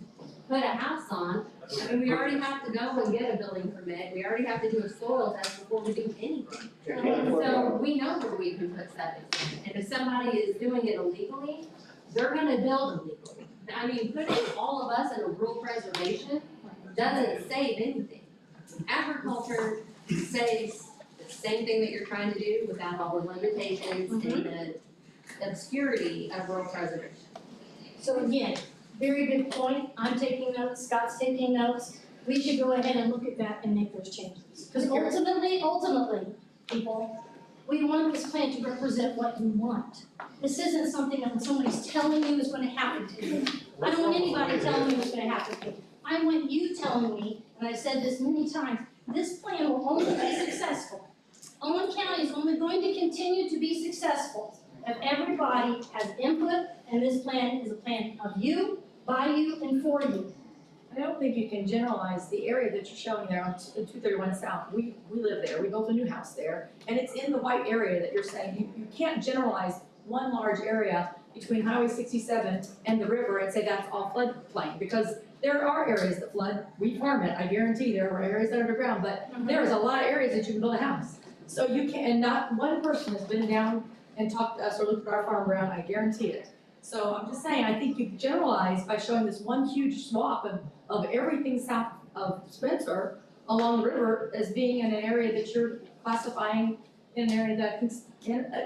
Speaker 9: put a house on. I mean, we already have to go and get a building permit, we already have to do a soil test before we do anything. So we know where we can put septic, and if somebody is doing it illegally, they're gonna build illegally. I mean, putting all of us in a rural preservation doesn't save anything. Agriculture saves the same thing that you're trying to do without all the limitations and the obscurity of rural preservation.
Speaker 17: So again, very good point. I'm taking notes, Scott's taking notes. We should go ahead and look at that and make those changes. Because ultimately, people, we want this plan to represent what you want. This isn't something that when somebody's telling you is gonna happen to you. I don't want anybody telling me what's gonna happen to me. I want you telling me, and I've said this many times, this plan will only be successful. Owen County is only going to continue to be successful if everybody has input, and this plan is a plan of you, by you, and for you.
Speaker 2: I don't think you can generalize the area that you're showing there on 231 South. We live there, we built a new house there, and it's in the white area that you're saying. You can't generalize one large area between Highway 67 and the river and say that's all floodplain, because there are areas that flood. We farm it, I guarantee there are areas that are underground, but there's a lot of areas that you can build a house. So you can, and not one person has been down and talked to us or looked at our farm ground, I guarantee it. So I'm just saying, I think you generalize by showing this one huge swath of everything south of Spencer along the river as being in an area that you're classifying in an area that it's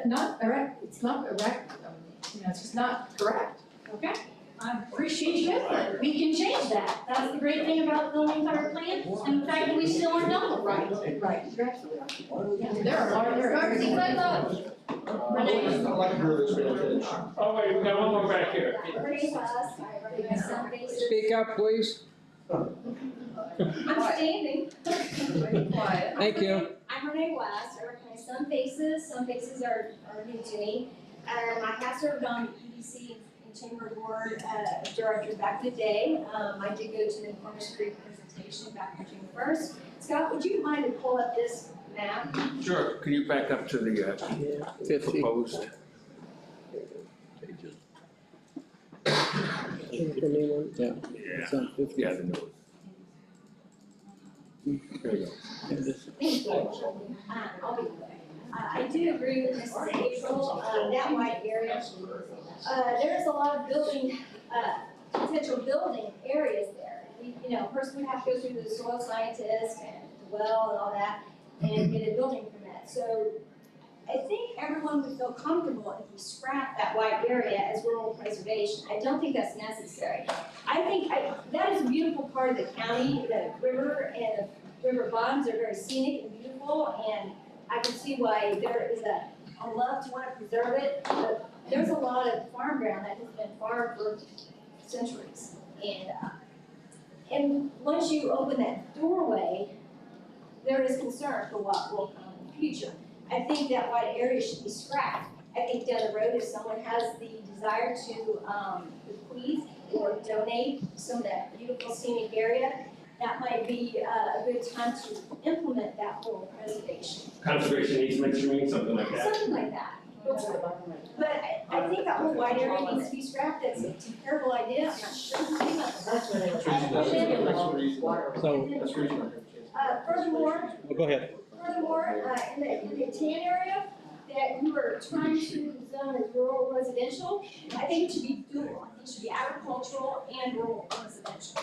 Speaker 2: not erect, it's just not correct.
Speaker 17: Okay? I appreciate your input. We can change that. That's the great thing about the entire plan, and the fact that we still aren't done with right.
Speaker 2: Right, you're absolutely right.
Speaker 17: Yeah.
Speaker 2: There are
Speaker 17: Marcy, let go. Renee.
Speaker 5: I'd like to hear this man finish.
Speaker 13: Oh, wait, we got one more back here.
Speaker 6: Speak up, please.
Speaker 9: I'm standing.
Speaker 6: Thank you.
Speaker 9: I'm Renee West. I recognize some faces are new to me. I have served on the EDC and Chamber Board of Directors back in the day. I did go to the Cornish Creek presentation back on June 1st. Scott, would you mind to pull up this map?
Speaker 13: Sure, can you back up to the
Speaker 6: 50.
Speaker 13: proposed?
Speaker 6: The new one? Yeah.
Speaker 13: Yeah,
Speaker 6: It's on 50.
Speaker 13: yeah, the new one.
Speaker 17: Thank you. I'll be quick. I do agree with Mrs. April, that wide area. There's a lot of building, potential building areas there. You know, first we have to go through the soil scientist and the well and all that and get a building permit. So I think everyone would feel comfortable if we scrap that wide area as rural preservation. I don't think that's necessary. I think that is a beautiful part of the county. The river and the river bottoms are very scenic and beautiful, and I can see why there is a love to want to preserve it. But there's a lot of farm ground that has been farmed for centuries, and once you open that doorway, there is concern for what will come in the future. I think that wide area should be scrapped. I think down the road, if someone has the desire to bequeath or donate some of that beautiful scenic area, that might be a good time to implement that rural preservation.
Speaker 13: Conservation easements, you mean, something like that?
Speaker 17: Something like that. But I think that whole wide area needs to be scrapped. That's a terrible idea. I'm not sure. Furthermore,
Speaker 1: Go ahead.
Speaker 17: in the tan area that you were trying to zone as rural residential, I think it should be dual. It should be agricultural and rural residential.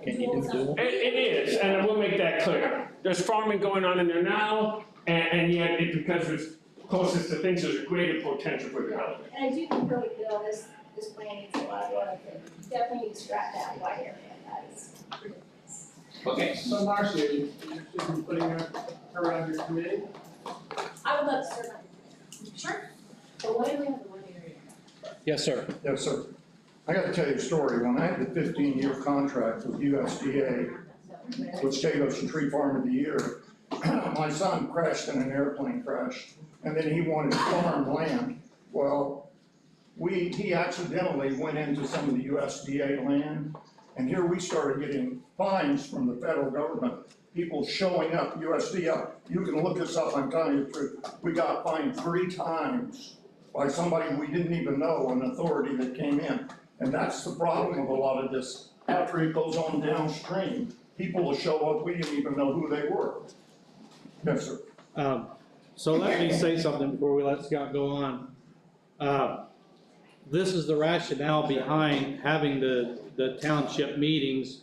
Speaker 1: Can you do dual?
Speaker 13: It is, and I will make that clear. There's farming going on in there now, and yet, because it's closest to things, there's a greater potential for development.
Speaker 17: And I do concur with Bill, this plan needs a lot of work, and definitely need to scrap that wide area, that is.
Speaker 4: Okay, so Marcia, you interested in putting her on your committee?
Speaker 17: I would love to serve on your committee. Sure. But why do we have the one area?
Speaker 1: Yes, sir.
Speaker 14: Yes, sir. I gotta tell you a story. When I had the 15-year contract with USDA, which gave us a tree farm of the year, my son crashed in an airplane crash, and then he wanted farm land. Well, he accidentally went into some of the USDA land, and here we started getting fines from the federal government. People showing up, USDA, you can look this up, I'm telling you the truth. We got fined 3 times by somebody we didn't even know, an authority that came in. And that's the problem with a lot of this. After it goes on downstream, people will show up, we didn't even know who they were. Yes, sir.
Speaker 1: So let me say something before we let Scott go on. This is the rationale behind having the township meetings,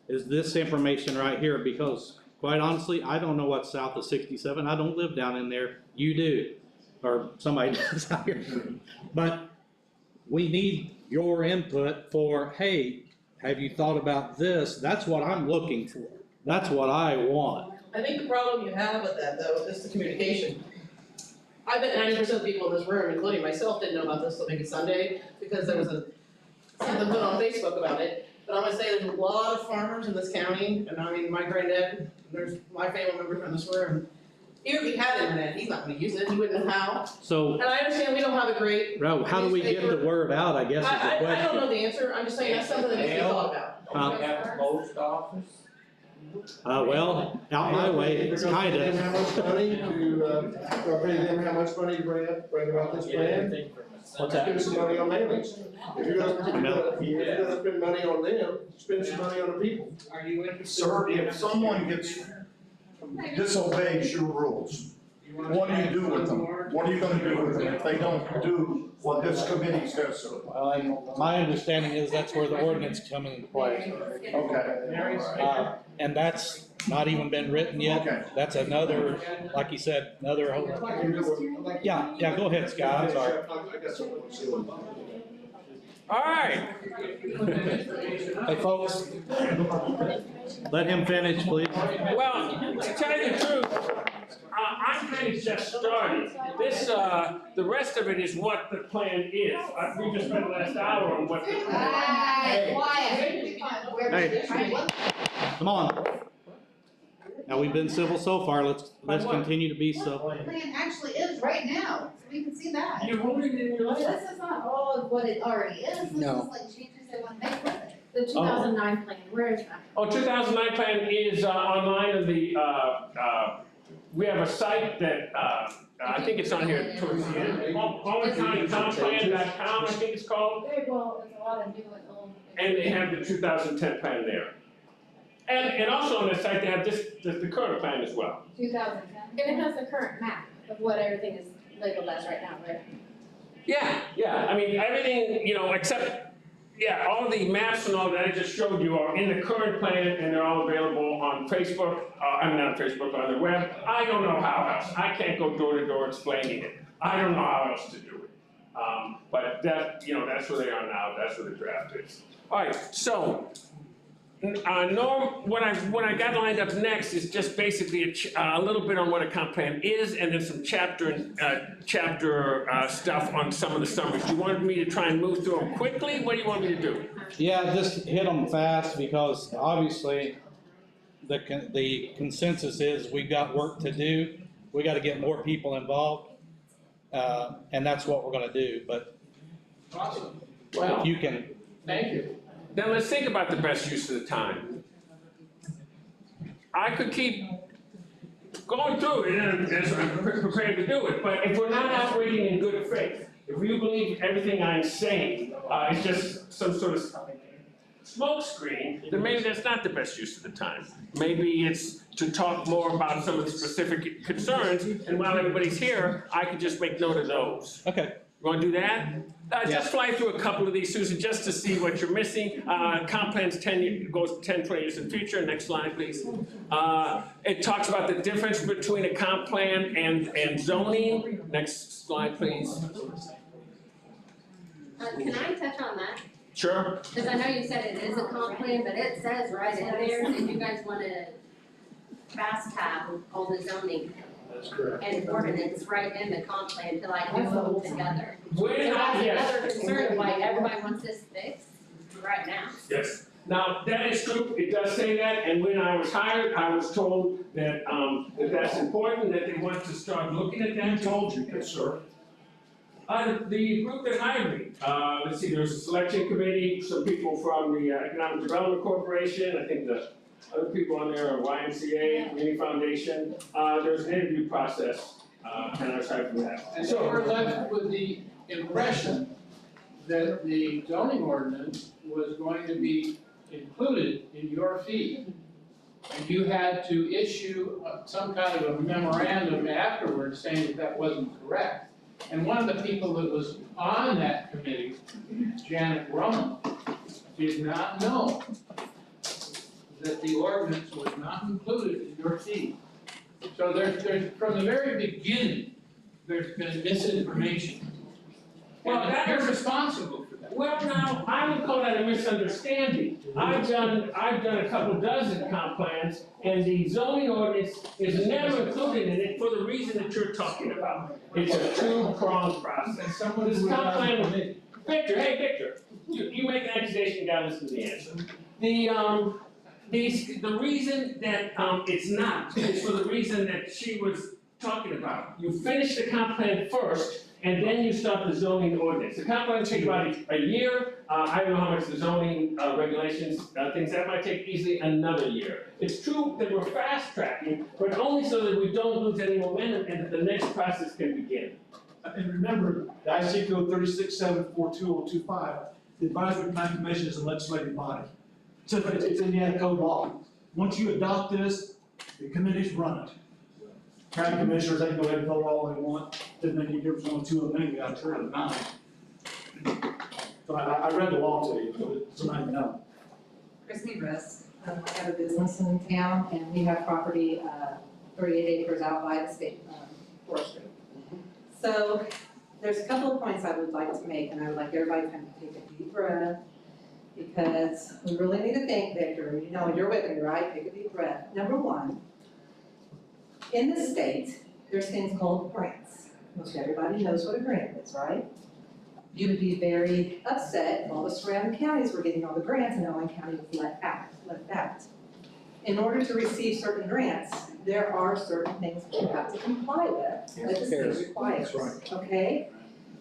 Speaker 1: is this information right here, because quite honestly, I don't know what's south of 67. I don't live down in there. You do, or somebody does out here. But we need your input for, hey, have you thought about this? That's what I'm looking for. That's what I want.
Speaker 7: I think the problem you have with that, though, is the communication. I bet 90% of the people in this room, including myself, didn't know about this till maybe Sunday, because there was something put on Facebook about it. But I'm gonna say there's a lot of farmers in this county, and I mean, my granddad, there's my family members in this room. Even if he had internet, he's not gonna use it, he wouldn't know how.
Speaker 1: So,
Speaker 7: And I understand we don't have a great.
Speaker 1: how do we get the word out, I guess is the question.
Speaker 7: I don't know the answer, I'm just saying that's something that needs to be thought about.
Speaker 4: Don't we have a post office?
Speaker 1: Well, out my way, it's kind
Speaker 5: Pay them how much money
Speaker 1: of.
Speaker 5: to, or pay them how much money to bring about this plan?
Speaker 1: What's
Speaker 5: Spend
Speaker 1: that?
Speaker 5: some money on mailings. If you're gonna spend money on them, spend some money on the people.
Speaker 4: Are you interested?
Speaker 14: Sir, if someone disobeys your rules, what do you do with them? What are you gonna do with them if they don't do what this committee says?
Speaker 1: Well, my understanding is that's where the ordinance comes into play.
Speaker 14: Okay.
Speaker 1: And that's not even been written yet.
Speaker 14: Okay.
Speaker 1: That's another, like you said, another. Yeah, go ahead, Scott, I'm sorry.
Speaker 5: I got something to say.
Speaker 13: All right.
Speaker 1: Hey, folks, let him finish, please.
Speaker 13: Well, to tell you the truth, I'm kind of just started. This, the rest of it is what the plan is. We just spent the last hour on what the plan is.
Speaker 1: Hey, come on. Now, we've been civil so far, let's continue to be civil.
Speaker 10: The plan actually is right now, so we can see that.
Speaker 13: You're holding it in your lap.
Speaker 10: This is not all of what it already is, this is
Speaker 6: No.
Speaker 10: like changes they want to make with it.
Speaker 17: The 2009 plan, where is that?
Speaker 13: Oh, 2009 plan is online in the, we have a site that, I think it's on here towards the end. OwenCountyTownPlan.com, I think it's called.
Speaker 17: Very well, there's a lot of new and old.
Speaker 13: And they have the 2010 plan there. And also on the site, they have the current plan as well.
Speaker 9: 2010. And it has the current map of what everything is labeled as right now, right?
Speaker 13: Yeah, I mean, everything, you know, except, yeah, all the maps and all that I just showed you are in the current plan, and they're all available on Facebook, I'm not Facebook, on the web. I don't know how else, I can't go door to door explaining it. I don't know how else to do it. But that, you know, that's where they are now, that's where the draft is. All right, so, Norm, what I got lined up next is just basically a little bit on what a comp plan is, and then some chapter stuff on some of the summaries. Do you want me to try and move through them quickly? What do you want me to do?
Speaker 1: Yeah, just hit them fast, because obviously the consensus is we've got work to do. We got to get more people involved, and that's what we're going to do. But
Speaker 4: Awesome.
Speaker 13: Well,
Speaker 1: if you can.
Speaker 4: Thank you.
Speaker 13: Then let's think about the best use of the time. I could keep going through it, and I'm prepared to do it, but if we're not operating in good faith, if you believe everything I'm saying is just some sort of smoke screen, then maybe that's not the best use of the time. Maybe it's to talk more about some of the specific concerns, and while everybody's here, I could just make note of those.
Speaker 1: Okay.
Speaker 13: You wanna do that? Just fly through a couple of these, Susan, just to see what you're missing. Comp plan's goes 10, 20 years in the future. Next slide, please. It talks about the difference between a comp plan and zoning. Next slide, please.
Speaker 9: Can I touch on that?
Speaker 13: Sure.
Speaker 9: Because I know you said it is a comp plan, but it says right in there that you guys want to fast tab all the zoning
Speaker 15: That's correct.
Speaker 9: and ordinance right in the comp plan to like do them all together. So
Speaker 13: When
Speaker 9: that's
Speaker 13: yes.
Speaker 9: another concern of like everybody wants this fixed right now.
Speaker 13: Yes. Now, that is true, it does say that, and when I was hired, I was told that, that that's important, that they want to start looking at that.
Speaker 14: Who told you this, sir?
Speaker 13: The group that hired me, let's see, there's a selection committee, some people from the Economic Development Corporation, I think the other people on there are YMCA, Community Foundation, there's an interview process, and I was hired for that.
Speaker 4: And so we're left with the impression that the zoning ordinance was going to be included in your fee. And you had to issue some kind of a memorandum afterwards saying that that wasn't correct. And one of the people that was on that committee, Janet Roman, did not know that the ordinance was not included in your fee. So there's from the very beginning, there's been misinformation.
Speaker 13: Well,
Speaker 4: And you're responsible for that.
Speaker 13: Well, now, I would call that a misunderstanding. I've done a couple dozen comp plans, and the zoning ordinance is never included in it for the reason that you're talking about. It's a two-pronged process. This comp plan, Victor, hey, Victor, you make an accusation, you gotta listen to the answer. The reason that, it's not, is for the reason that she was talking about. You finish the comp plan first, and then you start the zoning ordinance. The comp plan takes about a year. I don't know how much the zoning regulations, things, that might take easily another year. It's true that we're fast tracking, but only so that we don't lose any momentum and that the next process can begin.
Speaker 8: And remember, the IC code 36742025, the advisory plan commission is a legislative body. So it's Indiana code law. Once you adopt this, the committees run it. County commissioners, they can go ahead and vote all they want, doesn't make any difference on two of them, we got 2 out of 9. So I read the law to you, so now you know.
Speaker 18: Christy Russ, I have a business in town and we have property, 38 acres out by the state forestry. So there's a couple of points I would like to make and I would like everybody to kind of take a deep breath because we really need to think, Victor, you know, you're with me, right? Take a deep breath. Number one, in the state, there's things called grants. Most everybody knows what a grant is, right? You would be very upset if all the surrounding counties were getting all the grants and Owen County was left out. In order to receive certain grants, there are certain things that you have to comply with, that the state requires,
Speaker 8: That's right.
Speaker 18: okay?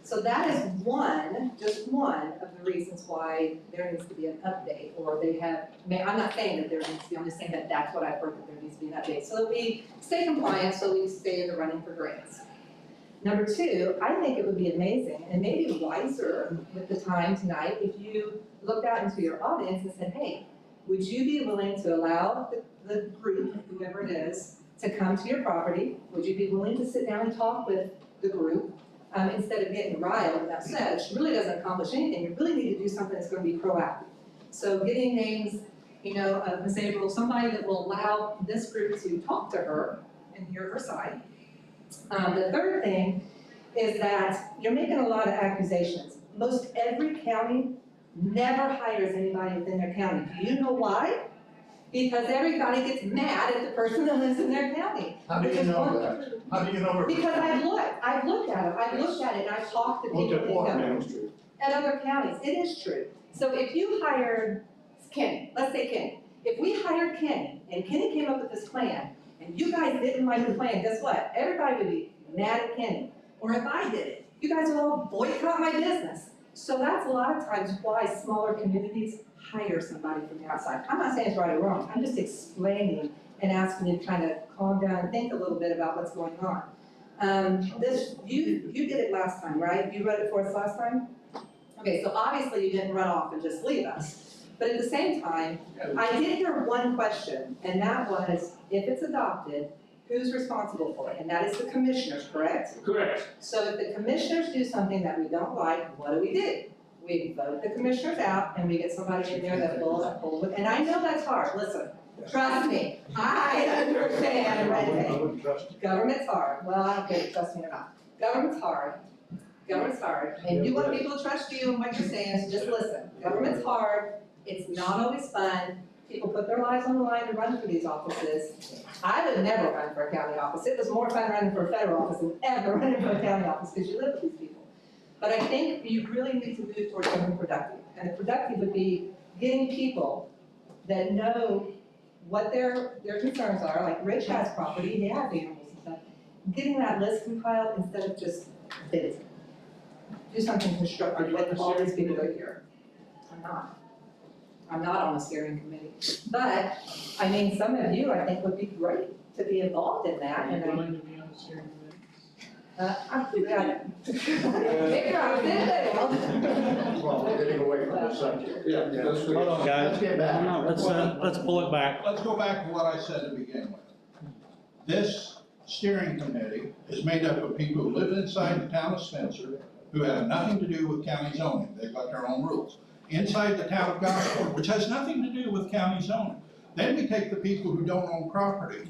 Speaker 18: So that is one, just one of the reasons why there needs to be an update, or they have, I'm not saying that there needs to be, I'm just saying that that's what I've heard, that there needs to be an update, so that we stay compliant, so we stay in the running for grants. Number two, I think it would be amazing and maybe wiser with the time tonight if you looked out into your audience and said, hey, would you be willing to allow the group, whoever it is, to come to your property? Would you be willing to sit down and talk with the group, instead of getting riled and upset, which really doesn't accomplish anything? You really need to do something that's gonna be proactive. So getting names, of Ms. April, somebody that will allow this group to talk to her and hear her side. The third thing is that you're making a lot of accusations. Most every county never hires anybody within their county. Do you know why? Because everybody gets mad at the person that lives in their county.
Speaker 14: How do you know that? How do you know?
Speaker 18: Because I've looked at it, and I've talked to people
Speaker 14: Look at
Speaker 18: that
Speaker 14: what,
Speaker 18: know.
Speaker 14: Main Street?
Speaker 18: At other counties, it is true. So if you hired Kenny, let's say Kenny, if we hired Kenny, and Kenny came up with this plan, and you guys didn't like the plan, guess what? Everybody would be mad at Kenny. Or if I did it, you guys would all boycott my business. So that's a lot of times why smaller communities hire somebody from the outside. I'm not saying it's right or wrong, I'm just explaining and asking you to kind of calm down and think a little bit about what's going on. You did it last time, right? You read it for us last time? Okay, so obviously you didn't run off and just leave us. But at the same time, I did hear one question, and that was, if it's adopted, who's responsible for it? And that is the commissioners, correct?
Speaker 13: Correct.
Speaker 18: So if the commissioners do something that we don't like, what do? We vote the commissioners out, and we get somebody in there that will uphold it. And I know that's hard, listen, trust me, I understand red tape. Government's hard, well, I don't care if you trust me or not. Government's hard, and you want people to trust you and what you're saying, so just listen. Government's hard, it's not always fun, people put their lives on the line to run for these offices. I would never run for a county office, it was more fun running for a federal office than ever running for a county office, because you live with these people. But I think you really need to move towards something productive, and the productive would be getting people that know what their concerns are, like Rich has property, they have animals and stuff, getting that list compiled instead of just bids. Do something constructive with all these people that are here. I'm not on the steering committee, but, I mean, some of you, I think, would be great to be involved in that, and
Speaker 4: willing to be on the steering committee?
Speaker 14: Well, we're getting away from the subject.
Speaker 5: Yeah, let's
Speaker 1: Hold on, guys.
Speaker 14: Let's get back.
Speaker 1: Let's pull it back.
Speaker 11: Let's go back to what I said to begin with. This steering committee is made up of people who live inside the town of Spencer, who have nothing to do with county zoning, they've got their own rules. Inside the town of Gosport, which has nothing to do with county zoning. Then we take the people who don't own property.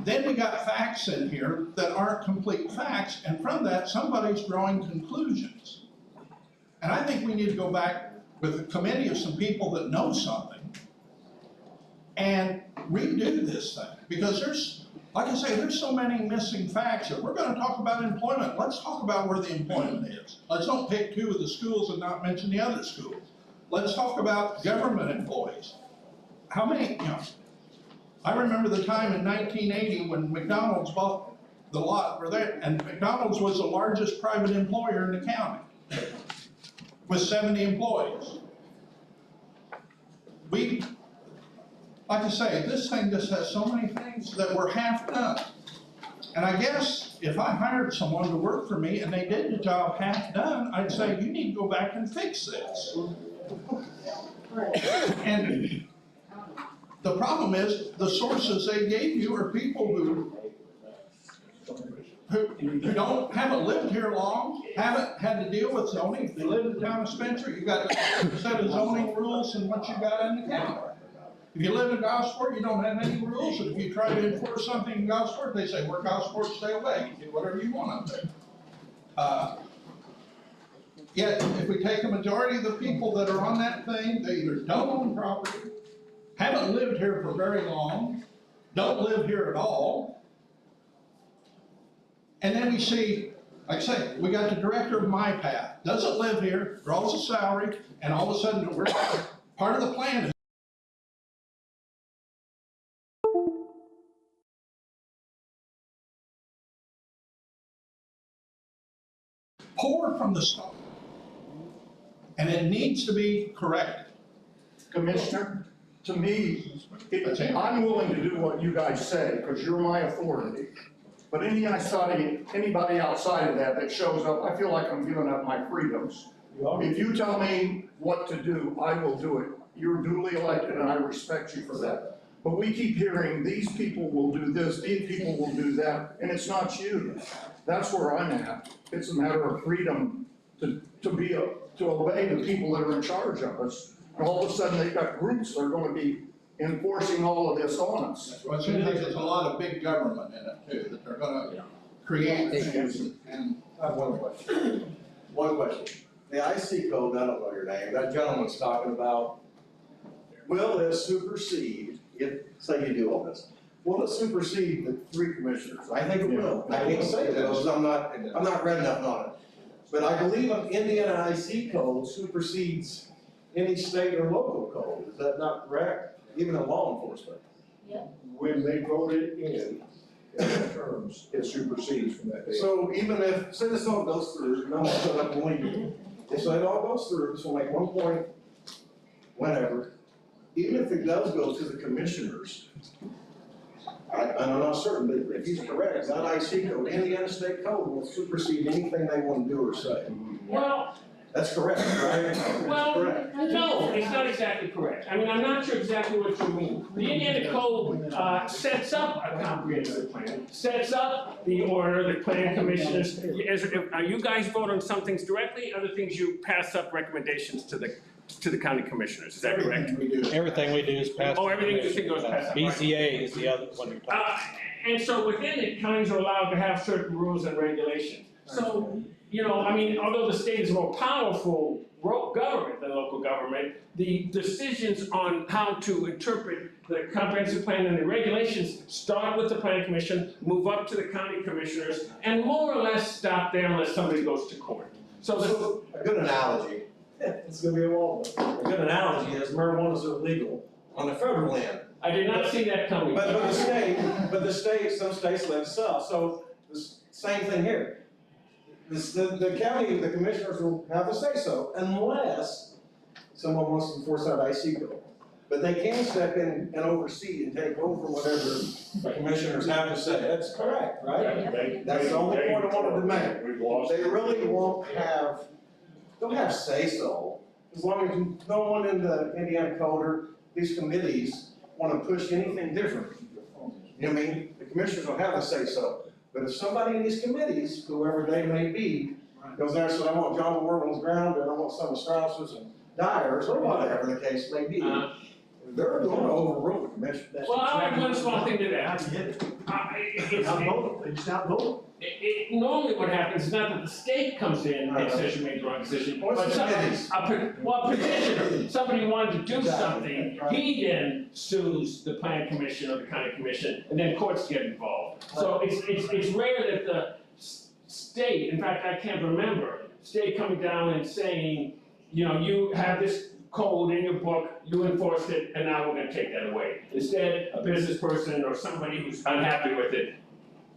Speaker 11: Then we got facts in here that aren't complete facts, and from that, somebody's drawing conclusions. And I think we need to go back with a committee of some people that know something and redo this thing, because there's, like I say, there's so many missing facts. If we're gonna talk about employment, let's talk about where the employment is. Let's don't pick two of the schools and not mention the other schools. Let's talk about government employees. How many, I remember the time in 1980 when McDonald's bought the lot where they, and McDonald's was the largest private employer in the county with 70 employees. Like I say, this thing just has so many things that were half done. And I guess if I hired someone to work for me and they did the job half done, I'd say, you need to go back and fix this. And the problem is, the sources they gave you are people who haven't lived here long, haven't had to deal with zoning. If they live in the town of Spencer, you got a set of zoning rules and what you got in the county. If you live in Gosport, you don't have any rules, and if you try to enforce something in Gosport, they say, we're Gosport, stay away, you do whatever you want up there. Yet, if we take a majority of the people that are on that thing, they either don't own property, haven't lived here for very long, don't live here at all. And then we see, like I say, we got the director of MyPath, doesn't live here, draws a salary, and all of a sudden, we're part of the plan is poor from the start. And it needs to be corrected.
Speaker 14: Commissioner, to me, I'm willing to do what you guys say, because you're my authority. But anybody outside of that shows up, I feel like I'm giving up my freedoms. If you tell me what to do, I will do it. you're duly elected and I respect you for that. But we keep hearing, these people will do this, these people will do that, and it's not you. That's where I'm at. It's a matter of freedom to obey the people that are in charge of us. And all of a sudden, they've got groups that are gonna be enforcing all of this on us.
Speaker 11: Well, it seems like there's a lot of big government in it too, that they're gonna create things and.
Speaker 15: I have one question. One question. The IC code, I don't know your name, that gentleman's talking about, will it supersede, if, say you do all this, will it supersede the 3 commissioners? I think it will. I can't say that because I'm not read enough on it. But I believe an Indiana IC code supersedes any state or local code. Is that not correct? Even in law enforcement.
Speaker 3: When they voted in terms, it supersedes from that date.
Speaker 15: So even if, say this all goes through, and I'm gonna shut up and leave, if it all goes through, so like 1 point, whatever, even if it does go to the commissioners, I'm not certain, but if he's correct, that IC code, Indiana state code will supersede anything they want to do or say.
Speaker 4: Well,
Speaker 15: That's correct, right?
Speaker 4: well,
Speaker 15: Correct.
Speaker 4: no, it's not exactly correct. I mean, I'm not sure exactly what you mean. The Indiana Code, sets up a comprehensive plan, sets up the order, the plan commissioners. You guys vote on some things directly, other things you pass up recommendations to the county commissioners, is that correct?
Speaker 1: Everything we do is passed.
Speaker 4: Oh, everything you think goes past.
Speaker 1: BCA is the other one you're talking about.
Speaker 4: And so within it, counties are allowed to have certain rules and regulations. So, you know, I mean, although the state is a more powerful government than local government, the decisions on how to interpret the comprehensive plan and the regulations start with the plan commission, move up to the county commissioners, and more or less stop there unless somebody goes to court.
Speaker 15: So a good analogy, it's gonna be a wall. A good analogy is marijuana is illegal on the federal land.
Speaker 4: I did not see that coming.
Speaker 15: But the state, some states let it sell, so the same thing here. The county, the commissioners will have to say so unless someone wants to enforce that IC code. But they can step in and oversee and take over whatever the commissioners have to say. That's correct, right? That's the only point I wanted to make. They really won't have, they'll have say-so, as long as no one in the Indiana code or these committees want to push anything different. You know what I mean? The commissioners will have a say-so. But if somebody in these committees, whoever they may be, goes there and says, I want John Morgan's ground, and I want some of Strauss's and Dyer's, or whatever the case may be, they're going to overrule the commission.
Speaker 4: Well, I have one small thing to add. Normally what happens is not that the state comes in and says you made the wrong decision, but a petitioner, somebody wanted to do something, he then sues the plan commission or the county commission, and then courts get involved. So it's rare that the state, in fact, I can't remember, state coming down and saying, you know, you have this code in your book, you enforced it, and now we're gonna take that away. Instead, a business person or somebody who's unhappy with it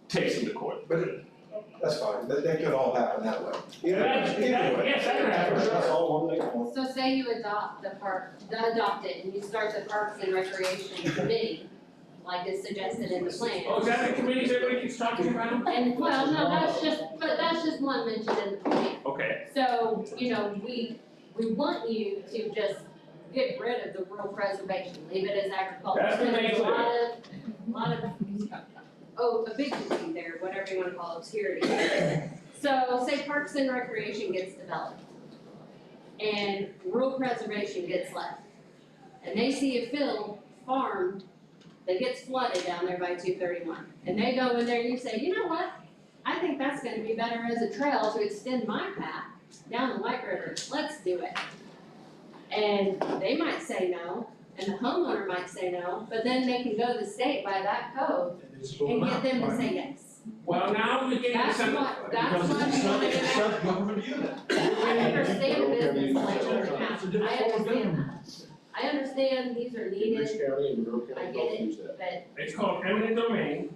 Speaker 4: takes them to court.
Speaker 15: But that's fine, they could all happen that way.
Speaker 4: Yes, that could happen.
Speaker 15: That's all one thing.
Speaker 9: So say you adopt adopt it and you start the Parks and Recreation Committee, like is suggested in the plan.
Speaker 4: Oh, is that the committees everybody keeps talking about?
Speaker 9: And, well, no, that's just one mentioned in the plan.
Speaker 4: Okay.
Speaker 9: So, you know, we want you to just get rid of the rural preservation, leave it as agriculture.
Speaker 4: That's the main
Speaker 9: lot of, a big thing there, whatever you wanna call it, obscurity. So, say Parks and Recreation gets developed, and rural preservation gets left, and they see a field farmed that gets flooded down there by 231, and they go in there and you say, you know what? I think that's gonna be better as a trail to extend my path down the White River, let's do it. And they might say no, and the homeowner might say no, but then they can go to the state by that code and get them to say yes.
Speaker 4: Well, now we're getting
Speaker 9: That's
Speaker 4: some.
Speaker 9: what you want to get at.
Speaker 8: Government unit.
Speaker 9: I understand business like I understand that. I understand these are needed, I get it, but.
Speaker 4: It's called eminent domain,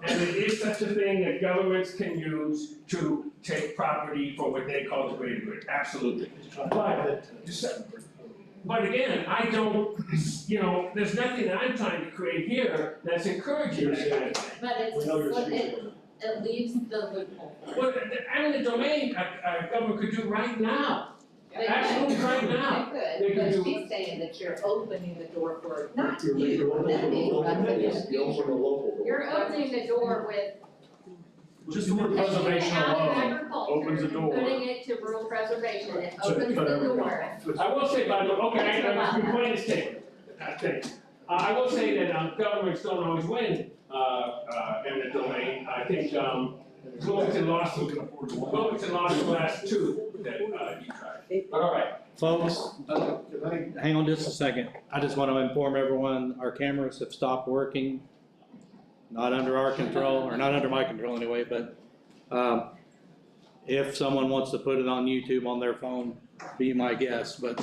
Speaker 4: and it is such a thing that governments can use to take property for what they call the greater good, absolutely. But again, I don't, you know, there's nothing that I'm trying to create here that's encouraging that kind of thing.
Speaker 9: But it leaves the loophole.
Speaker 4: Well, the eminent domain, a government could do right now,
Speaker 9: They
Speaker 4: absolutely right now.
Speaker 9: could.
Speaker 4: They
Speaker 18: but
Speaker 4: can do-
Speaker 18: she's saying that you're opening the door for, not
Speaker 5: You're
Speaker 18: you,
Speaker 5: open
Speaker 18: them
Speaker 5: the
Speaker 18: being
Speaker 5: local,
Speaker 18: run, but
Speaker 5: yes, you open the local door.
Speaker 9: You're opening the door with
Speaker 8: Just the word
Speaker 9: taking it
Speaker 8: preservation
Speaker 9: out of
Speaker 8: alone
Speaker 9: agriculture
Speaker 8: opens the
Speaker 9: and
Speaker 8: door.
Speaker 9: putting it to rural preservation, it
Speaker 8: to
Speaker 9: opens
Speaker 8: cut
Speaker 9: the
Speaker 8: everything
Speaker 9: door.
Speaker 8: off.
Speaker 13: I will say, by the way, okay, your point is taken, I think. I will say that, governments don't always win, eminent domain. I think, Wilmington lost the last two that, he tried. All right.
Speaker 1: Folks, hang on just a second. I just want to inform everyone, our cameras have stopped working. Not under our control, or not under my control anyway, but if someone wants to put it on YouTube on their phone, be my guest, but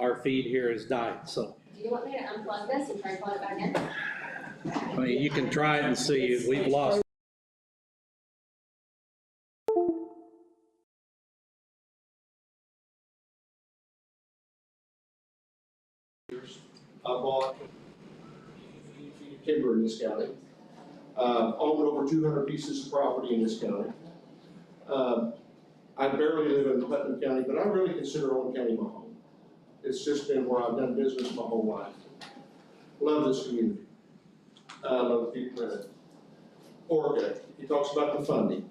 Speaker 1: our feed here has died, so.
Speaker 9: Do you want me to unplug this and try and plug it back in?
Speaker 1: I mean, you can try it and see, we've lost.
Speaker 5: I bought timber in this county, owned over 200 pieces of property in this county. I barely live in Putnam County, but I really consider Owen County my home. It's just been where I've done business my whole life. Love this community. Love the people in it. Orca, he talks about the funding.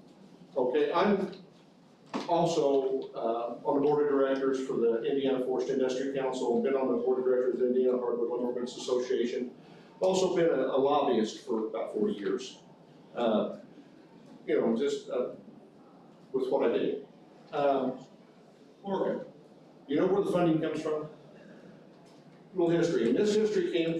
Speaker 5: Okay, I'm also on the board of directors for the Indiana Forest Industry Council, been on the board of directors of the Indiana Hardwood Lumbermen's Association. Also been a lobbyist for about 40 years. Just with what I do. Orca, you know where the funding comes from? A little history, and this history came